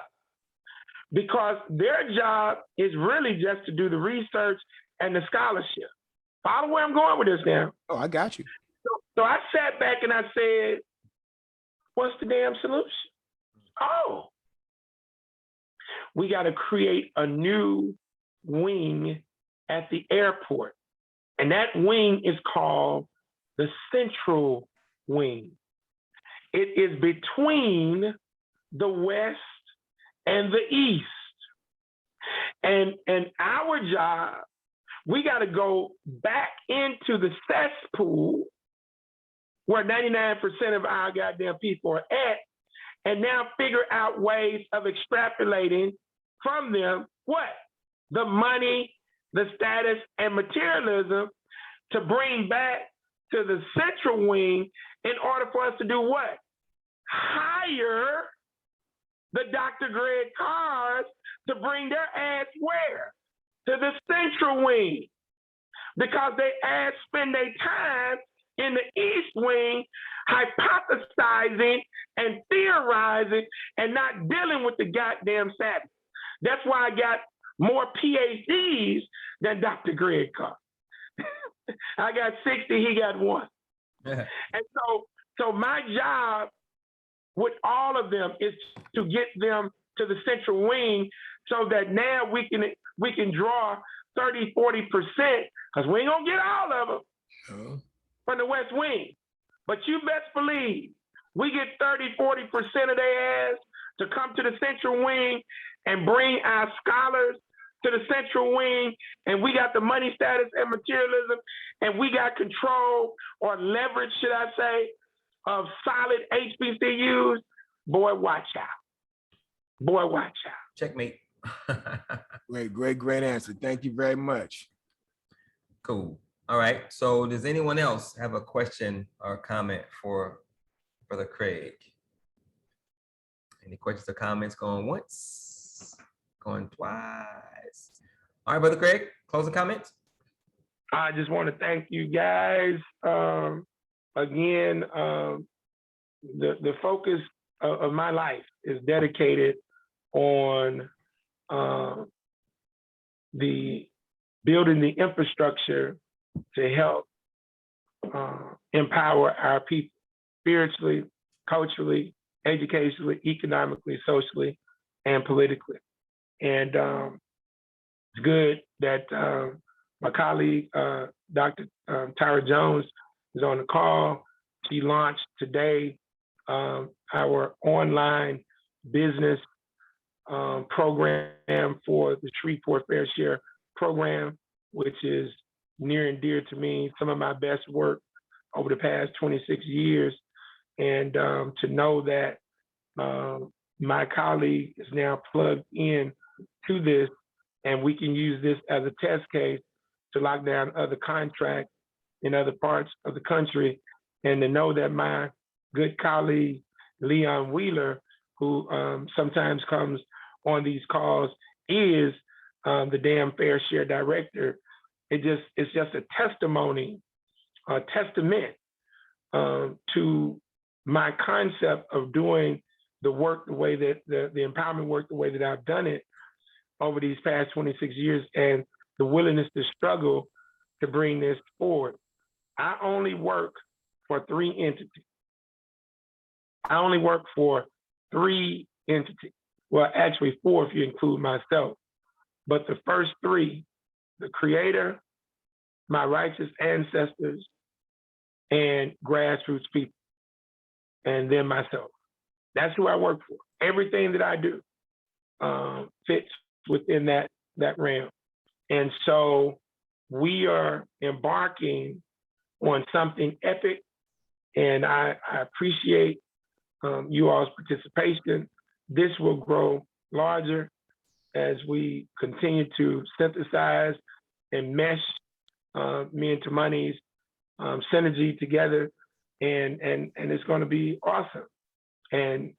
B: Because their job is really just to do the research and the scholarship. Follow where I'm going with this now.
J: Oh, I got you.
B: So I sat back and I said, what's the damn solution? Oh, we got to create a new wing at the airport. And that wing is called the Central Wing. It is between the West and the East. And our job, we got to go back into the cesspool where 99% of our goddamn people are at, and now figure out ways of extrapolating from them what? The money, the status, and materialism to bring back to the Central Wing in order for us to do what? Hire the Dr. Greg Carrs to bring their ass where? To the Central Wing. Because they ass spend their time in the East Wing hypothesizing and theorizing and not dealing with the goddamn savage. That's why I got more PhDs than Dr. Greg Carr. I got 60, he got 1.
A: Yeah.
B: And so my job with all of them is to get them to the Central Wing so that now we can draw 30, 40%, because we ain't gonna get all of them from the West Wing. But you best believe we get 30, 40% of their ass to come to the Central Wing and bring our scholars to the Central Wing, and we got the money, status, and materialism, and we got control or leverage, should I say, of solid HBCUs. Boy, watch out. Boy, watch out.
A: Checkmate.
J: Great answer. Thank you very much.
A: Cool. All right. So does anyone else have a question or comment for Brother Craig? Any questions or comments going once? Going twice? All right, Brother Craig, closing comments?
B: I just want to thank you guys. Again, the focus of my life is dedicated on the building the infrastructure to help empower our people spiritually, culturally, educationally, economically, socially, and politically. And it's good that my colleague, Dr. Tyra Jones, is on the call. She launched today our online business program for the Shreveport Fair Share program, which is near and dear to me, some of my best work over the past 26 years. And to know that my colleague is now plugged in to this, and we can use this as a test case to lock down other contracts in other parts of the country, and to know that my good colleague, Leon Wheeler, who sometimes comes on these calls, is the damn fair share director. It's just a testimony, a testament to my concept of doing the work the way that the empowerment work the way that I've done it over these past 26 years, and the willingness to struggle to bring this forward. I only work for 3 entities. I only work for 3 entities. Well, actually 4 if you include myself. But the first 3, the Creator, my righteous ancestors, and grassroots people, and then myself. That's who I work for. Everything that I do fits within that realm. And so we are embarking on something epic, and I appreciate you all's participation. This will grow larger as we continue to synthesize and mesh me and Tamani's synergy together, and it's going to be awesome. And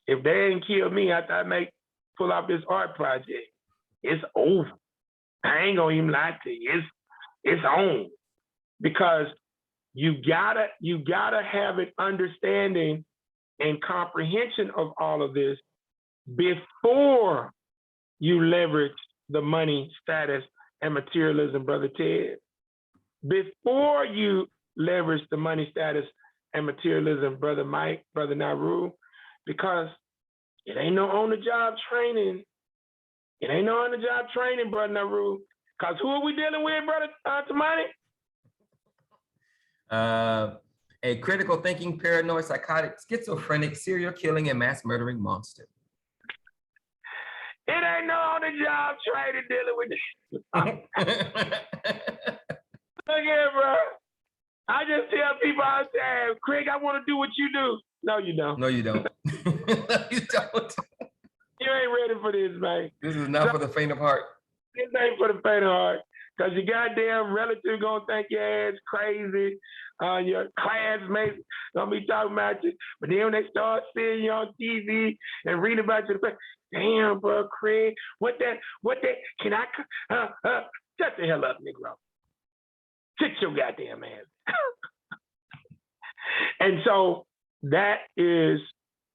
B: if they ain't kill me after I pull off this art project, it's over. I ain't gonna even lie to you. It's on, because you gotta have an understanding and comprehension of all of this before you leverage the money, status, and materialism, Brother Ted. Before you leverage the money, status, and materialism, Brother Mike, Brother Naru, because it ain't no on-the-job training. It ain't no on-the-job training, Brother Naru. Because who are we dealing with, Brother Tamani?
A: A critical thinking, paranoid, psychotic, schizophrenic, serial killing, and mass murdering monster.
B: It ain't no on-the-job training dealing with this. Look here, bro. I just tell people all the time, Craig, I want to do what you do. No, you don't.
A: No, you don't. No, you don't.
B: You ain't ready for this, man.
A: This is not for the faint of heart.
B: This ain't for the faint of heart. Because your goddamn relative gonna think your ass crazy. Your classmates gonna be talking about you. But then when they start seeing you on TV and reading about you, damn, bro, Craig, what that, can I, shut the hell up, Negro. Sit your goddamn ass. And so that is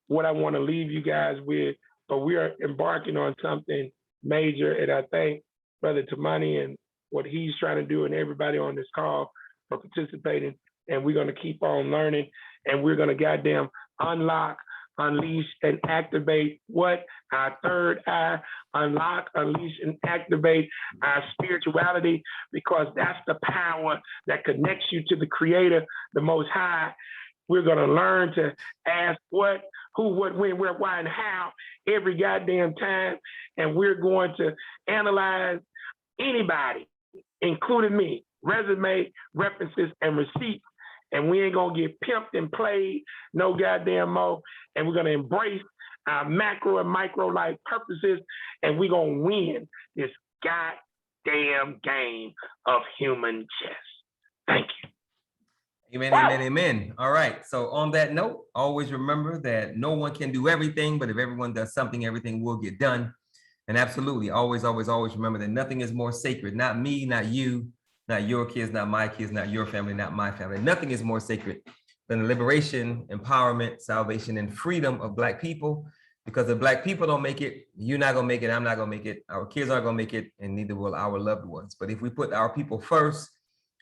B: what I want to leave you guys with. But we are embarking on something major, and I thank Brother Tamani and what he's trying to do, and everybody on this call for participating. And we're going to keep on learning, and we're going to goddamn unlock, unleash, and activate what? Our third eye. Unlock, unleash, and activate our spirituality, because that's the power that connects you to the Creator, the Most High. We're going to learn to ask what, who, what, when, where, why, and how every goddamn time. And we're going to analyze anybody, including me, resume, references, and receipts. And we ain't going to get pimped and played no goddamn more. And we're going to embrace our macro and micro life purposes. And we're going to win this goddamn game of human chess. Thank you.
A: Amen, amen, amen. All right. So on that note, always remember that no one can do everything, but if everyone does something, everything will get done. And absolutely, always, always, always remember that nothing is more sacred. Not me, not you, not your kids, not my kids, not your family, not my family. Nothing is more sacred than the liberation, empowerment, salvation, and freedom of Black people. Because if Black people don't make it, you're not going to make it, I'm not going to make it, our kids aren't going to make it, and neither will our loved ones. But if we put our people first,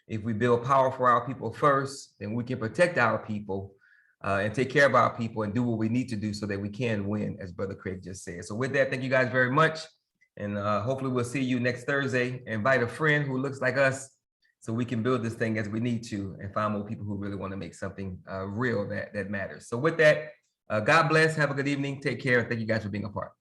A: if we build power for our people first, then we can protect our people and take care of our people and do what we need to do so that we can win, as Brother Craig just said. So with that, thank you guys very much. And hopefully we'll see you next Thursday. Invite a friend who looks like us so we can build this thing as we need to and find more people who really want to make something real that matters. So with that, God bless. Have a good evening. Take care. And thank you guys for being a part.